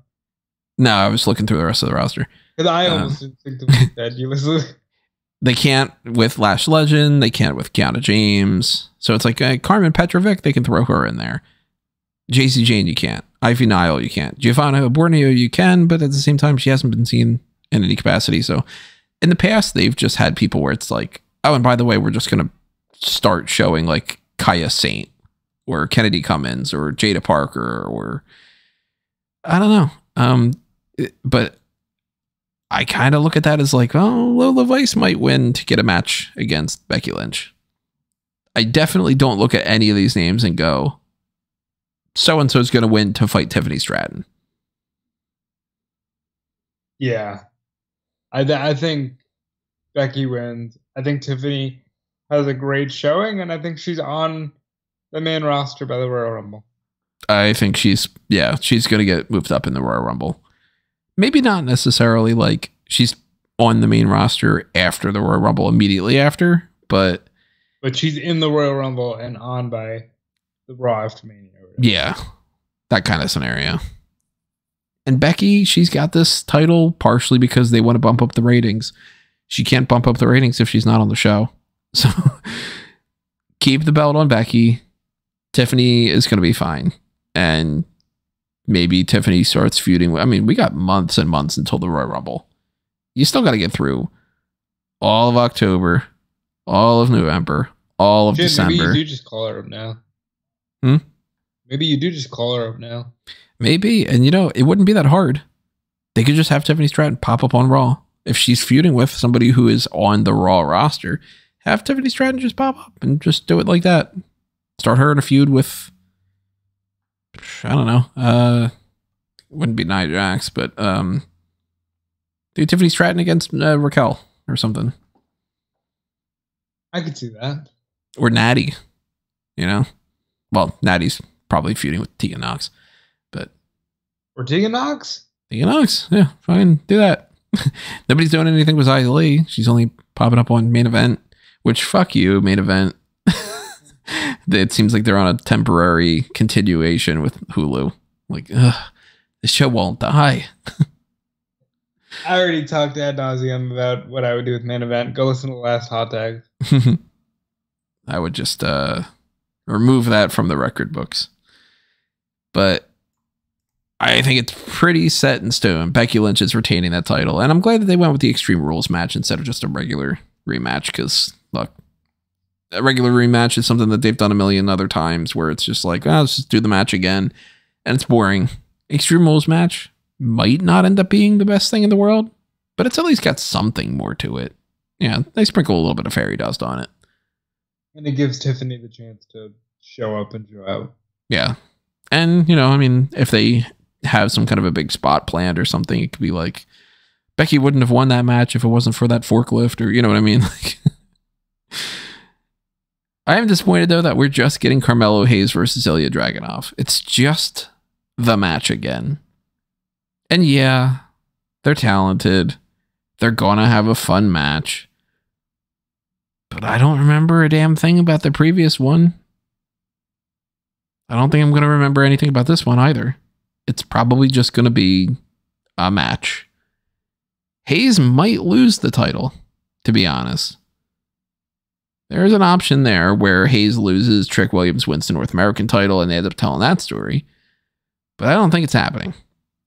No, I was looking through the rest of the roster. Because I almost instinctively said Ulysses. They can't with Lash Legend. They can't with Kiana James. So it's like Carmen Petrovic, they can throw her in there. JC Jane, you can't. Ivy Nile, you can't. Giovanna Borneo, you can, but at the same time, she hasn't been seen in any capacity. So in the past, they've just had people where it's like, oh, and by the way, we're just going to start showing like Kaya Saint or Kennedy Cummins or Jada Parker or I don't know. But I kind of look at that as like, oh, Lola Vice might win to get a match against Becky Lynch. I definitely don't look at any of these names and go, so-and-so is going to win to fight Tiffany Stratton. Yeah. I think Becky wins. I think Tiffany has a great showing, and I think she's on the main roster by the Royal Rumble. I think she's going to get moved up in the Royal Rumble. Maybe not necessarily like she's on the main roster after the Royal Rumble immediately after, but she's in the Royal Rumble and on by the Raw after Mania. Yeah, that kind of scenario. And Becky, she's got this title partially because they want to bump up the ratings. She can't bump up the ratings if she's not on the show. So keep the belt on Becky. Tiffany is going to be fine. And maybe Tiffany starts feuding. I mean, we got months and months until the Royal Rumble. You still got to get through all of October, all of November, all of December. Maybe you do just call her up now. Maybe you do just call her up now. Maybe. And, it wouldn't be that hard. They could just have Tiffany Stratton pop up on Raw. If she's feuding with somebody who is on the Raw roster, have Tiffany Stratton just pop up and just do it like that. Start her in a feud with, I don't know. Wouldn't be Nia Jax, but do Tiffany Stratton against Raquel or something. I could see that. Or Natty, Well, Natty's probably feuding with Tegan Nox, but or Tegan Nox? Tegan Nox, yeah, fine, do that. Nobody's doing anything besides Lee. She's only popping up on Main Event, which fuck you, Main Event. It seems like they're on a temporary continuation with Hulu. Like, the show won't die. I already talked ad nauseum about what I would do with Main Event. Go listen to the last hot tag. I would just remove that from the record books. But I think it's pretty set in stone. Becky Lynch is retaining that title. And I'm glad that they went with the Extreme Rules match instead of just a regular rematch. Because, look, a regular rematch is something that they've done a million other times where it's just like, let's just do the match again. And it's boring. Extreme Rules match might not end up being the best thing in the world, but it's at least got something more to it. Yeah, they sprinkle a little bit of fairy dust on it. And it gives Tiffany the chance to show up and show out. Yeah. And, if they have some kind of a big spot planned or something, it could be like, Becky wouldn't have won that match if it wasn't for that forklift, or you know what I mean? Like, I am disappointed, though, that we're just getting Carmelo Hayes versus Ilja Dragunov. It's just the match again. And yeah, they're talented. They're going to have a fun match. But I don't remember a damn thing about the previous one. I don't think I'm going to remember anything about this one either. It's probably just going to be a match. Hayes might lose the title, to be honest. There's an option there where Hayes loses, Trick Williams wins the North American title, and they end up telling that story. But I don't think it's happening.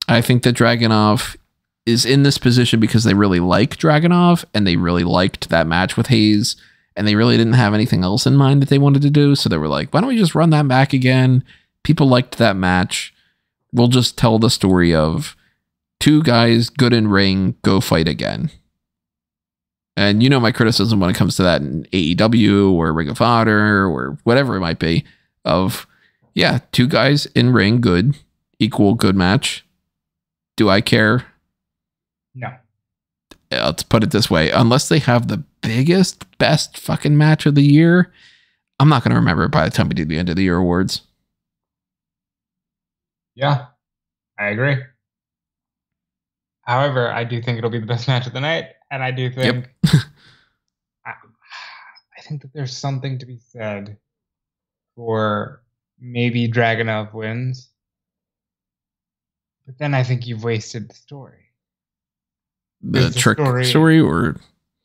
I think that Dragunov is in this position because they really like Dragunov, and they really liked that match with Hayes, and they really didn't have anything else in mind that they wanted to do. So they were like, why don't we just run that back again? People liked that match. We'll just tell the story of two guys good in ring, go fight again. And you know my criticism when it comes to that in AEW or Ring of Honor or whatever it might be of, yeah, two guys in ring, good, equal good match. Do I care? No. Let's put it this way. Unless they have the biggest, best fucking match of the year, I'm not going to remember it by the time we do the end of the year awards. Yeah, I agree. However, I do think it'll be the best match of the night. And I do think, I think that there's something to be said for maybe Dragunov wins. But then I think you've wasted the story. The Trick story or?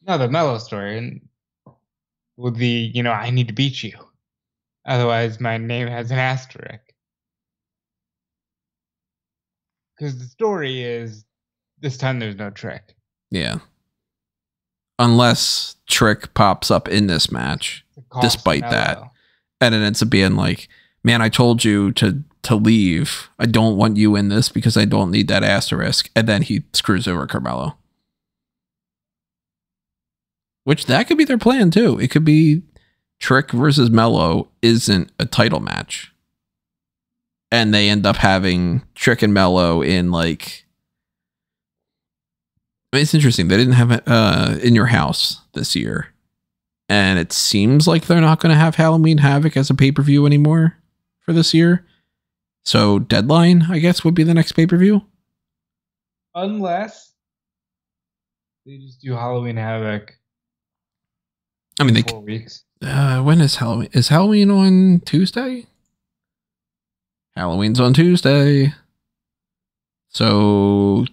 No, the Mello story. And with the, I need to beat you. Otherwise, my name has an asterisk. Because the story is, this time there's no Trick. Yeah. Unless Trick pops up in this match, despite that. And it ends up being like, man, I told you to leave. I don't want you in this because I don't need that asterisk. And then he screws over Carmelo. Which that could be their plan too. It could be Trick versus Mello isn't a title match. And they end up having Trick and Mello in like... I mean, it's interesting. They didn't have it In Your House this year. And it seems like they're not going to have Halloween Havoc as a pay-per-view anymore for this year. So Deadline, I guess, would be the next pay-per-view. Unless they just do Halloween Havoc. I mean, 4 weeks. When is Halloween? Is Halloween on Tuesday? Halloween's on Tuesday. So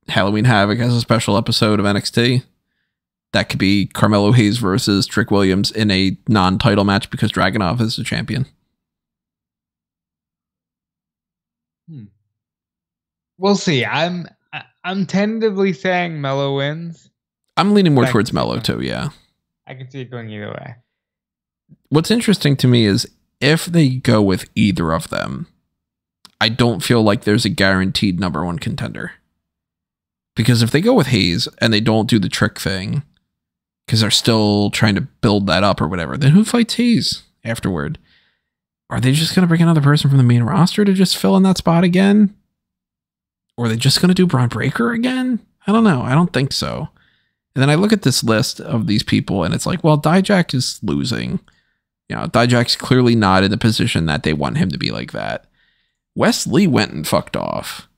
Halloween Havoc has a special episode of NXT. That could be Carmelo Hayes versus Trick Williams in a non-title match because Dragunov is the champion. We'll see. I'm tentatively saying Mello wins. I'm leaning more towards Mello too, yeah. I can see it going either way. What's interesting to me is if they go with either of them, I don't feel like there's a guaranteed number one contender. Because if they go with Hayes and they don't do the Trick thing, because they're still trying to build that up or whatever, then who fights Hayes afterward? Are they just going to bring another person from the main roster to just fill in that spot again? Or are they just going to do Braun Breaker again? I don't know. I don't think so. And then I look at this list of these people and it's like, well, Dijak is losing. Dijak's clearly not in the position that they want him to be like that. Wes Lee went and fucked off.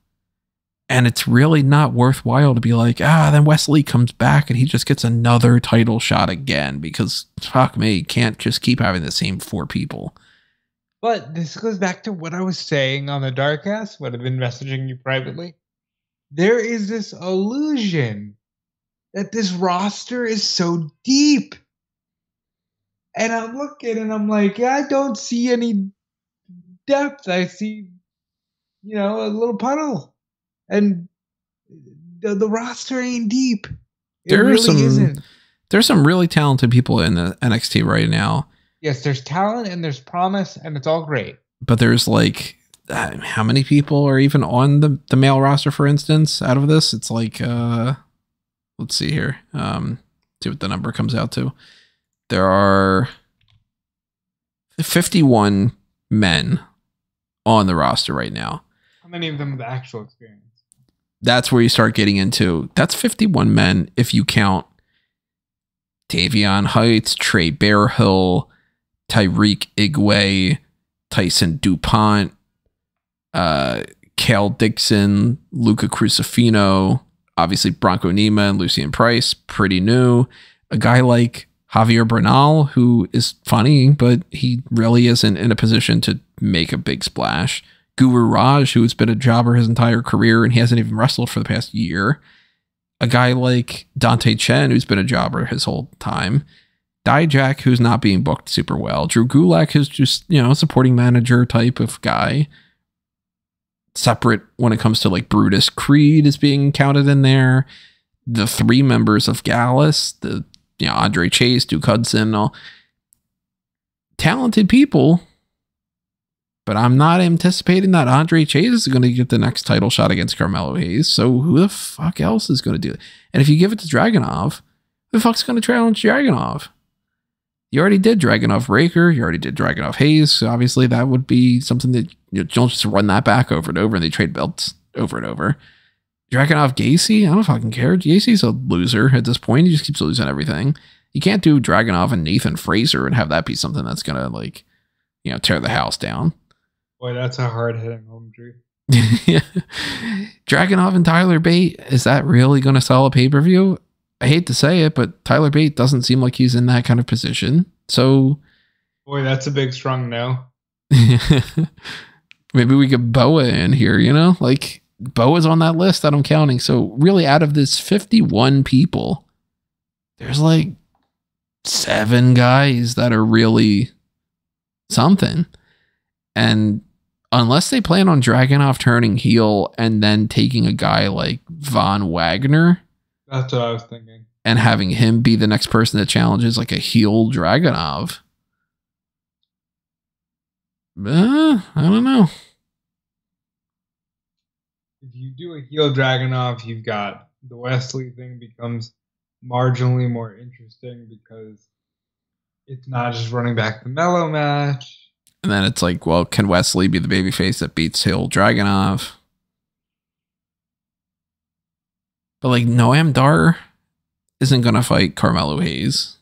And it's really not worthwhile to be like, then Wes Lee comes back and he just gets another title shot again because fuck me, can't just keep having the same 4 people. But this goes back to what I was saying on the Darkcast, what I've been messaging you privately. There is this illusion that this roster is so deep. And I'm looking and I'm like, I don't see any depth. I see, a little puddle. And the roster ain't deep. There's some really talented people in the NXT right now. Yes, there's talent and there's promise and it's all great. But there's like, how many people are even on the male roster, for instance, out of this? It's like, let's see here. See what the number comes out to. There are 51 men on the roster right now. How many of them have actual experience? That's where you start getting into, that's 51 men if you count Davion Heights, Trey Bearhill, Tyreek Igwe, Tyson DuPont, Cale Dixon, Luca Crucifino, obviously Bronco Nima and Lucien Price, pretty new. A guy like Javier Bernal, who is funny, but he really isn't in a position to make a big splash. Guru Raj, who's been a jobber his entire career and he hasn't even wrestled for the past year. A guy like Dante Chen, who's been a jobber his whole time. Dijak, who's not being booked super well. Drew Gulak, who's just, a supporting manager type of guy. Separate when it comes to like Brutus Creed is being counted in there. The 3 members of Gallus, Andre Chase, Duke Hudson, all talented people. But I'm not anticipating that Andre Chase is going to get the next title shot against Carmelo Hayes. So who the fuck else is going to do it? And if you give it to Dragunov, who the fuck's going to challenge Dragunov? You already did Dragunov Breaker. You already did Dragunov Hayes. So obviously that would be something that you don't just run that back over and over and they trade belts over and over. Dragunov Gacy, I don't fucking care. Gacy's a loser at this point. He just keeps losing everything. You can't do Dragunov and Nathan Fraser and have that be something that's going to tear the house down. Boy, that's a hard-hitting home truth. Dragunov and Tyler Bate, is that really going to sell a pay-per-view? I hate to say it, but Tyler Bate doesn't seem like he's in that kind of position. So, boy, that's a big strong no. Maybe we get Boa in here, like Boa's on that list that I'm counting. So really out of this 51 people, there's like 7 guys that are really something. And unless they plan on Dragunov turning heel and then taking a guy like Von Wagner. That's what I was thinking. And having him be the next person that challenges like a heel Dragunov. I don't know. If you do a heel Dragunov, you've got the Wesley thing becomes marginally more interesting because it's not just running back the Mellow match. And then it's like, well, can Wesley be the babyface that beats heel Dragunov? But like Noam Dar isn't going to fight Carmelo Hayes.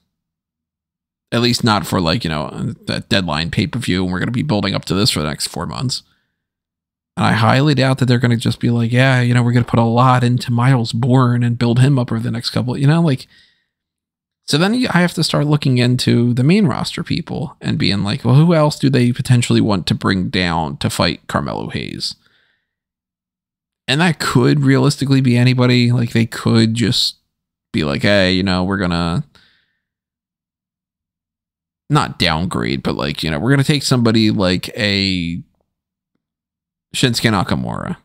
At least not for like, that deadline pay-per-view. And we're going to be building up to this for the next 4 months. And I highly doubt that they're going to just be like, yeah, we're going to put a lot into Miles Bourne and build him up over the next couple, So then I have to start looking into the main roster people and being like, well, who else do they potentially want to bring down to fight Carmelo Hayes? And that could realistically be anybody. Like they could just be like, hey, we're going to not downgrade, but like, we're going to take somebody like a Shinsuke Nakamura.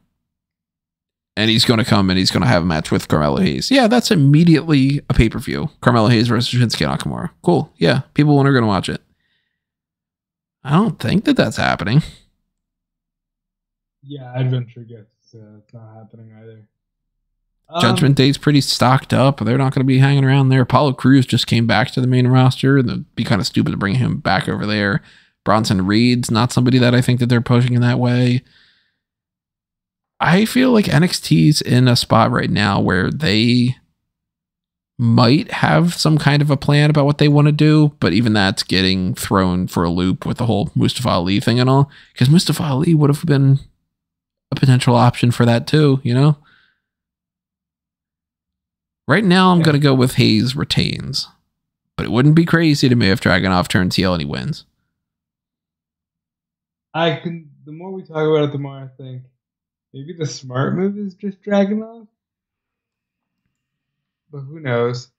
And he's going to come and he's going to have a match with Carmelo Hayes. Yeah, that's immediately a pay-per-view. Carmelo Hayes versus Shinsuke Nakamura. Cool. Yeah, people are going to watch it. I don't think that that's happening. Yeah, I'd venture guess it's not happening either. Judgment Day's pretty stocked up. They're not going to be hanging around there. Apollo Crews just came back to the main roster. It'd be kind of stupid to bring him back over there. Bronson Reed's not somebody that I think that they're pushing in that way. I feel like NXT's in a spot right now where they might have some kind of a plan about what they want to do, but even that's getting thrown for a loop with the whole Mustafa Ali thing and all, because Mustafa Ali would have been a potential option for that too, Right now, I'm going to go with Hayes retains, but it wouldn't be crazy to me if Dragunov turns heel and he wins. The more we talk about it, the more I think maybe the smart move is just Dragunov. But who knows?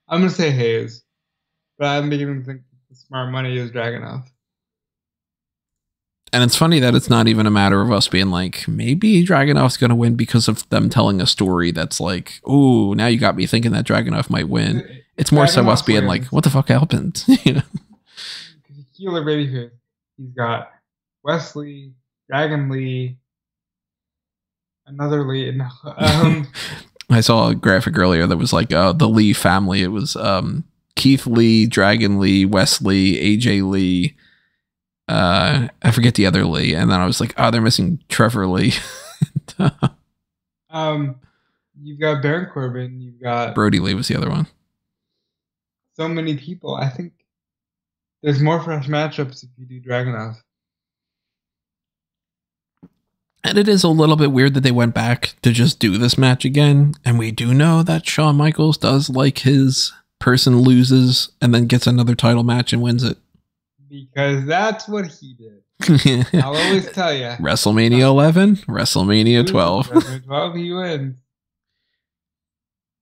I'm going to say Hayes. But I'm beginning to think the smart money is Dragunov. And it's funny that it's not even a matter of us being like, maybe Dragunov's going to win because of them telling a story that's like, ooh, now you got me thinking that Dragunov might win. It's more so us being like, what the fuck happened? Because healer babyface, he's got Wesley, Dragon Lee, another Lee. No, I saw a graphic earlier that was like the Lee family. It was Keith Lee, Dragon Lee, Wesley, AJ Lee. I forget the other Lee, and then I was like, oh, they're missing Trevor Lee. You've got Baron Corbin, you've got Brody Lee was the other one. So many people. I think There's more fresh matchups if you do Dragunov. And it is a little bit weird that they went back to just do this match again. And we do know that Shawn Michaels does like his person loses and then gets another title match and wins it. Because that's what he did. I'll always tell you. WrestleMania 11, WrestleMania 12. WrestleMania 12, he wins.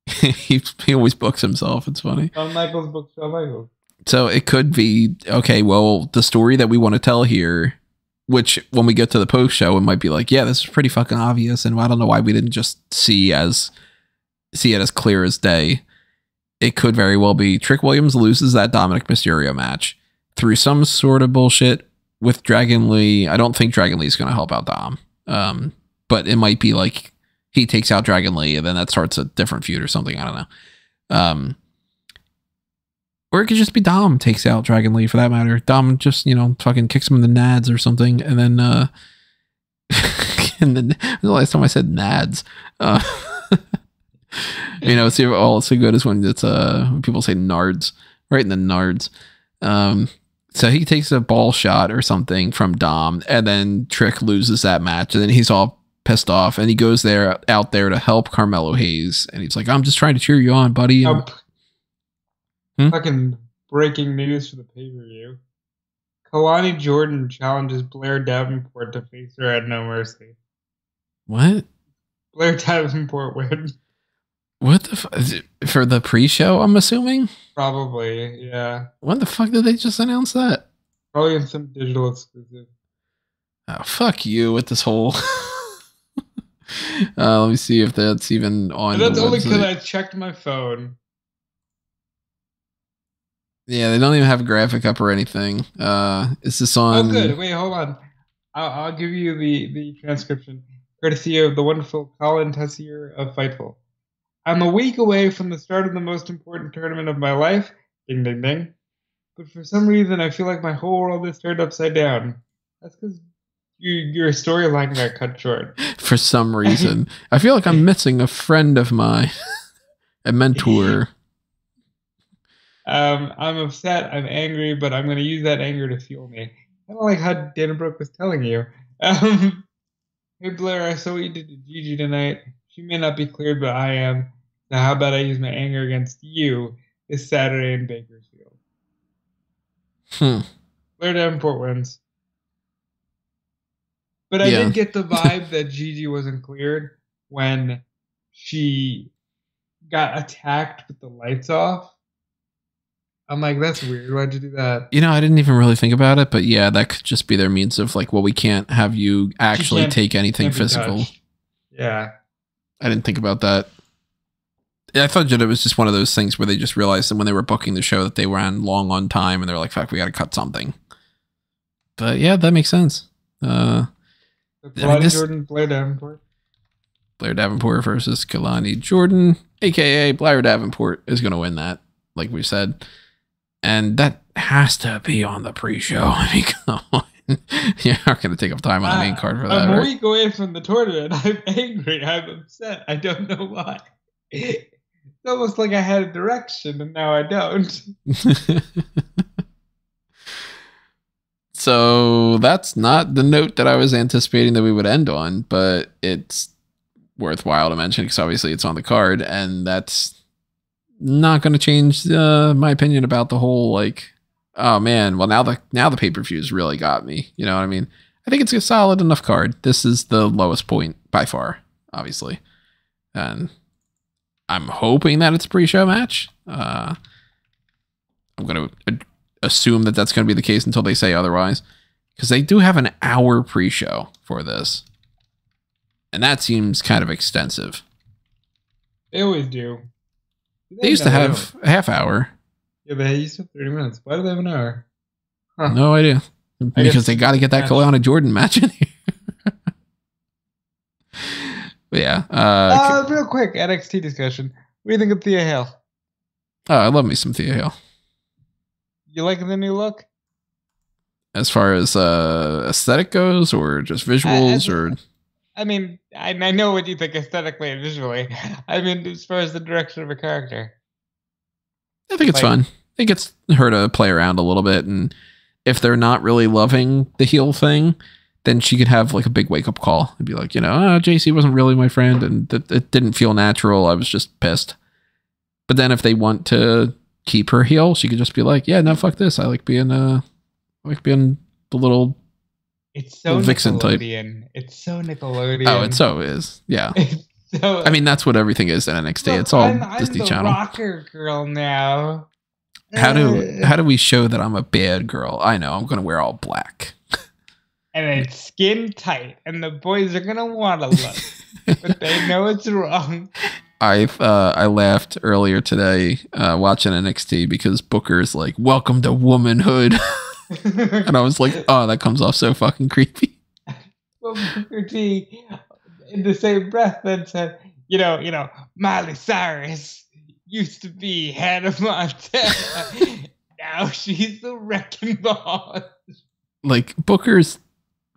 he always books himself. It's funny. Shawn Michaels books Shawn Michaels. So it could be, okay, well, the story that we want to tell here, which when we get to the post show, it might be like, yeah, this is pretty fucking obvious. And I don't know why we didn't just see it as clear as day. It could very well be Trick Williams loses that Dominik Mysterio match through some sort of bullshit with Dragon Lee. I don't think Dragon Lee is going to help out Dom. But it might be like he takes out Dragon Lee and then that starts a different feud or something. I don't know. Or it could just be Dom takes out Dragon Lee for that matter. Dom just, fucking kicks him in the nads or something. And then, and then the last time I said nads, it's all so good as when it's, when people say nards, right in the nards. So he takes a ball shot or something from Dom and then Trick loses that match and then he's all pissed off and he goes out there to help Carmelo Hayes. And he's like, I'm just trying to cheer you on, buddy. And, fucking breaking news for the pay-per-view. Kelani Jordan challenges Blair Davenport to face her at No Mercy. What? Blair Davenport wins. What the for the pre-show, I'm assuming? Probably, yeah. When the fuck did they just announce that? Probably in some digital exclusive. Oh, fuck you with this whole... let me see if that's even on and that's only because I checked my phone. Yeah, they don't even have a graphic up or anything. Is this on... Oh, good. Wait, hold on. I'll give you the transcription, courtesy of the wonderful Colin Tessier of Fightful. I'm a week away from the start of the most important tournament of my life. Ding, ding, ding. But for some reason, I feel like my whole world is turned upside down. That's because your storyline got cut short. For some reason. I feel like I'm missing a friend of mine. A mentor. I'm upset, I'm angry, but I'm going to use that anger to fuel me. Kind of like how Dana Brooke was telling you. Hey Blair, I saw what you did to Gigi tonight. She may not be cleared, but I am. Now how about I use my anger against you this Saturday in Bakersfield? Blair Davenport wins. But I did get the vibe that Gigi wasn't cleared when she got attacked with the lights off. I'm like, that's weird. Why'd you do that? I didn't even really think about it, but yeah, that could just be their means of like, well, we can't have you actually take anything physical. Yeah. I didn't think about that. I thought that it was just one of those things where they just realized that when they were booking the show that they ran long on time and they're like, fuck, we got to cut something. But yeah, that makes sense. Jordan, Blair Davenport. Blair Davenport versus Kelani Jordan, a.k.a. Blair Davenport, is going to win that, like we said. And that has to be on the pre-show. I mean, come on. You're not going to take up time on the main card for that, I'm a week away from the tournament. I'm angry. I'm upset. I don't know why. It's almost like I had a direction and now I don't. So that's not the note that I was anticipating that we would end on, but it's worthwhile to mention because obviously it's on the card, and that's not going to change my opinion about the whole, like, oh man, well now the pay-per-views really got me. You know what I mean? I think it's a solid enough card. This is the lowest point by far, obviously. And I'm hoping that it's a pre-show match. I'm going to assume that that's going to be the case until they say otherwise, because they do have an hour pre-show for this. And that seems kind of extensive. They always do. They used to have a half hour. Yeah, but they used to have 30 minutes. Why do they have an hour? Huh. No idea. Because they got to get that Kelani Jordan match in here. But yeah. Real quick, NXT discussion. What do you think of Thea Hale? Oh, I love me some Thea Hale. You like the new look? As far as aesthetic goes, or just visuals, or... I mean, I know what you think aesthetically and visually. I mean, as far as the direction of a character. I think it's fun. it gets her to play around a little bit. And if they're not really loving the heel thing, then she could have like a big wake up call and be like, JC wasn't really my friend and it didn't feel natural. I was just pissed. But then if they want to keep her heel, she could just be like, yeah, no, fuck this. I like being the little it's so vixen Nickelodeon. type. It's so Nickelodeon. Oh, it so is. Yeah. So, I mean, that's what everything is in NXT. Look, it's all I'm Disney the Channel. Rocker girl now. How do we show that I'm a bad girl? I know, I'm gonna wear all black. And it's skin tight, and the boys are gonna want to look, but they know it's wrong. I laughed earlier today watching NXT because Booker's like, "Welcome to womanhood," and I was like, "Oh, that comes off so fucking creepy." Well, Booker T, in the same breath, then said, "You know, Miley Cyrus used to be Hannah Montana. Now she's the wrecking ball." Like Booker's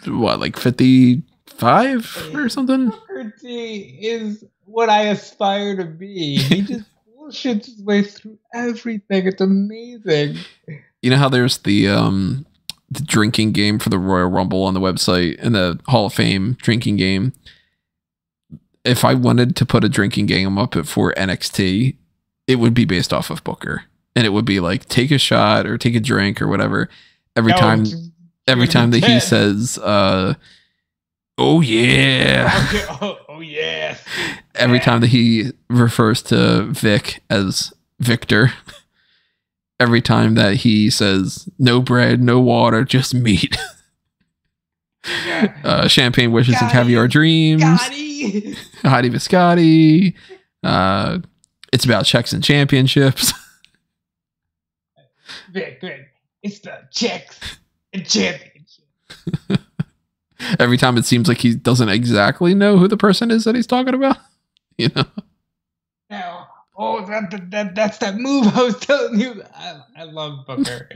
what, like 55 or something? Booker T is what I aspire to be. He just bullshits his way through everything. It's amazing. You know how there's the drinking game for the Royal Rumble on the website and the Hall of Fame drinking game? If I wanted to put a drinking game up for NXT, it would be based off of Booker. And it would be like, take a shot or take a drink or whatever. Every time that he says, oh yeah. Oh yeah. Every time that he refers to Vic as Victor. Every time that he says, no bread, no water, just meat. Champagne wishes and caviar dreams. Hottie biscotti. It's about checks and championships. Vic, it's the checks and championships. Every time it seems like he doesn't exactly know who the person is that he's talking about. Now, that's that move I was telling you. I love Booker.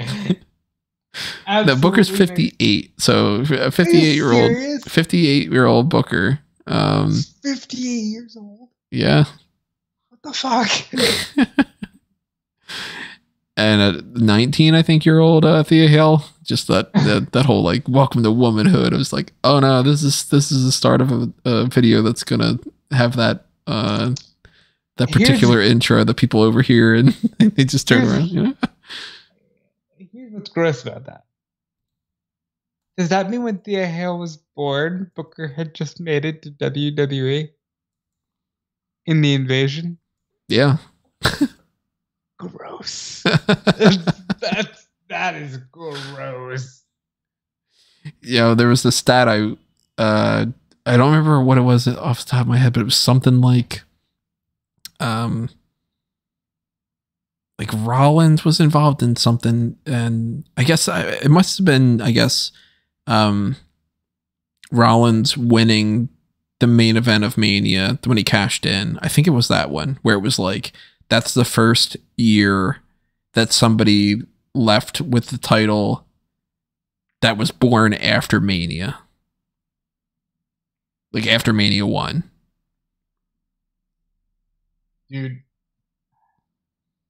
No, Booker's 58. So 58-year-old Booker. 58 years old. Yeah. What the fuck? And at 19, I think year old Thea Hale. Just that whole like welcome to womanhood. I was like, oh no, this is the start of a video that's gonna have that particular intro that people overhear and they just turn around. Here's what's gross about that. Does that mean when Thea Hale was born, Booker had just made it to WWE in the Invasion? Yeah. Gross. That is gross. There was this stat I don't remember what it was off the top of my head, but it was something like Rollins was involved in something, and I guess it must have been Rollins winning the main event of Mania when he cashed in. I think it was that one where it was like, that's the first year that somebody left with the title that was born after Mania. Like after Mania 1. Dude,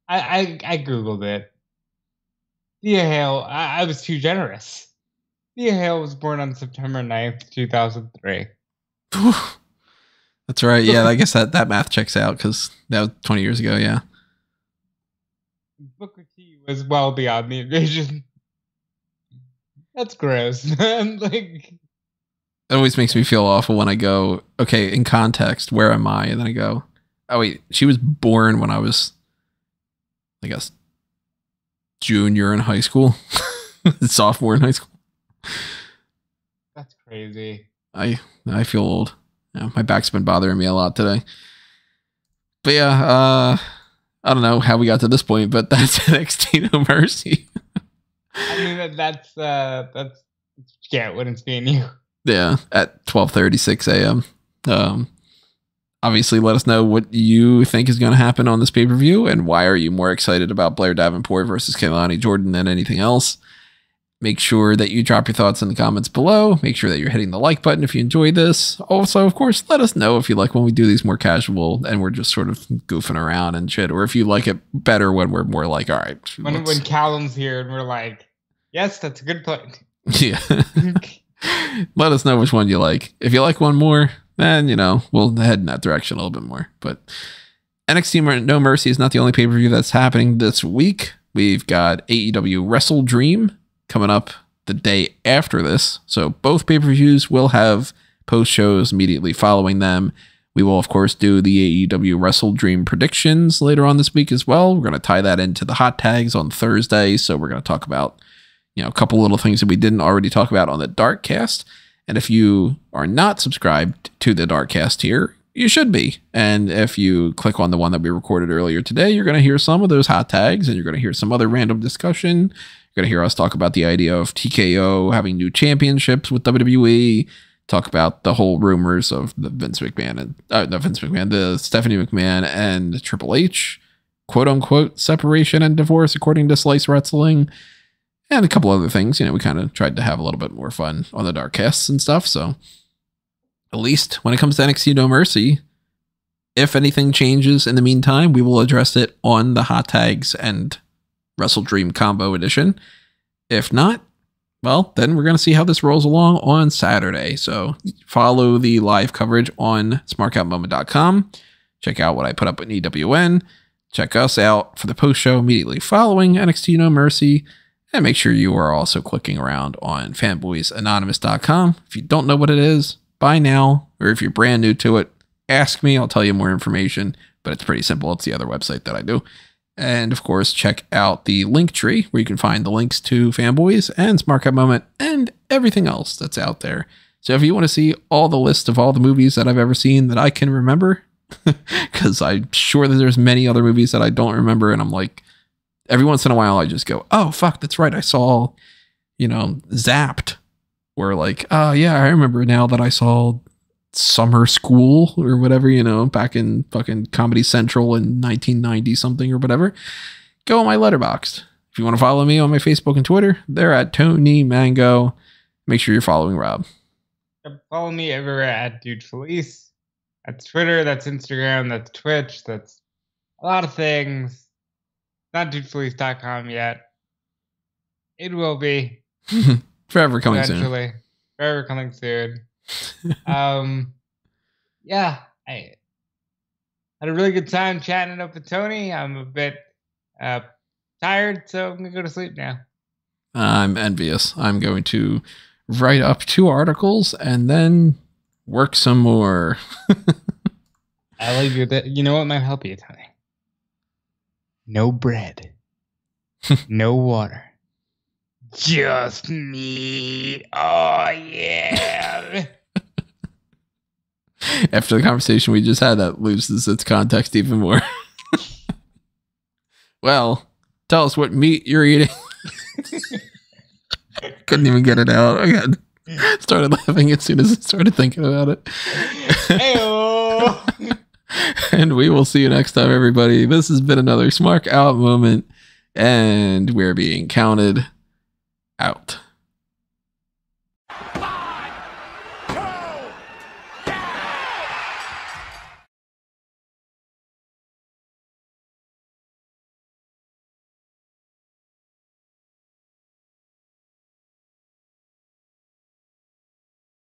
I Googled it. Thea Hale, I was too generous. Thea Hale was born on September 9th, 2003. That's right. Yeah, I guess that math checks out because that was 20 years ago. Yeah. Booker T was well beyond the Invasion. That's gross, man. Like, it always makes me feel awful when I go, okay, in context, where am I? And then I go, oh wait, she was born when I was, I guess, junior in high school, sophomore in high school. That's crazy. I feel old. Yeah, my back's been bothering me a lot today. But yeah, I don't know how we got to this point, but that's NXT No Mercy. I mean, that's what you get when it's being you. Yeah, at 12:36 a.m. Obviously, let us know what you think is going to happen on this pay-per-view and why are you more excited about Blair Davenport versus Kelani Jordan than anything else. Make sure that you drop your thoughts in the comments below. Make sure that you're hitting the like button if you enjoy this. Also, of course, let us know if you like when we do these more casual and we're just sort of goofing around and shit, or if you like it better when we're more like, all right. When Callum's here and we're like, yes, that's a good plan. Yeah. Let us know which one you like. If you like one more, then, we'll head in that direction a little bit more. But NXT No Mercy is not the only pay-per-view that's happening this week. We've got AEW Wrestle Dream coming up the day after this. So both pay-per-views will have post-shows immediately following them. We will, of course, do the AEW Wrestle Dream predictions later on this week as well. We're going to tie that into the hot tags on Thursday. So we're going to talk about, a couple little things that we didn't already talk about on the Darkcast. And if you are not subscribed to the Darkcast here, you should be. And if you click on the one that we recorded earlier today, you're going to hear some of those hot tags and you're going to hear some other random discussion. You're going to hear us talk about the idea of TKO having new championships with WWE, talk about the whole rumors of the the Stephanie McMahon and Triple H, quote unquote, separation and divorce, according to Slice Wrestling, and a couple other things. We kind of tried to have a little bit more fun on the Darkcasts and stuff. So at least when it comes to NXT No Mercy, if anything changes in the meantime, we will address it on the hot tags and Wrestle Dream Combo Edition. If not, well, then we're going to see how this rolls along on Saturday. So follow the live coverage on smarkoutmoment.com. Check out what I put up with EWN. Check us out for the post show immediately following NXT No Mercy. And make sure you are also clicking around on fanboysanonymous.com. If you don't know what it is, buy now. Or if you're brand new to it, ask me. I'll tell you more information. But it's pretty simple. It's the other website that I do. And, of course, check out the link tree where you can find the links to Fanboys and Smark Out Moment and everything else that's out there. So if you want to see all the list of all the movies that I've ever seen that I can remember, because I'm sure that there's many other movies that I don't remember, and I'm like, every once in a while I just go, oh, fuck, that's right. I saw, Zapped. Or like, oh, yeah, I remember now that I saw Summer School or whatever, back in fucking Comedy Central in 1990 something or whatever. Go on my Letterboxd. If you want to follow me on my Facebook and Twitter, they're at Tony Mango. Make sure you're following Rob. Follow me everywhere at Dude Felice. That's Twitter, that's Instagram, that's Twitch, that's a lot of things. Not dudefelice.com yet. It will be. Forever coming eventually. Soon. Forever coming soon. Yeah, I had a really good time chatting up with Tony. I'm a bit tired, so I'm gonna go to sleep now. I'm envious. I'm going to write up 2 articles and then work some more. I like you. You know what might help you, Tony? No bread, no water, just me. Oh yeah. After the conversation we just had, that loses its context even more. Well, tell us what meat you're eating. Couldn't even get it out. I started laughing as soon as I started thinking about it. Hey-o. And we will see you next time, everybody. This has been another Smark Out moment, and we're being counted out.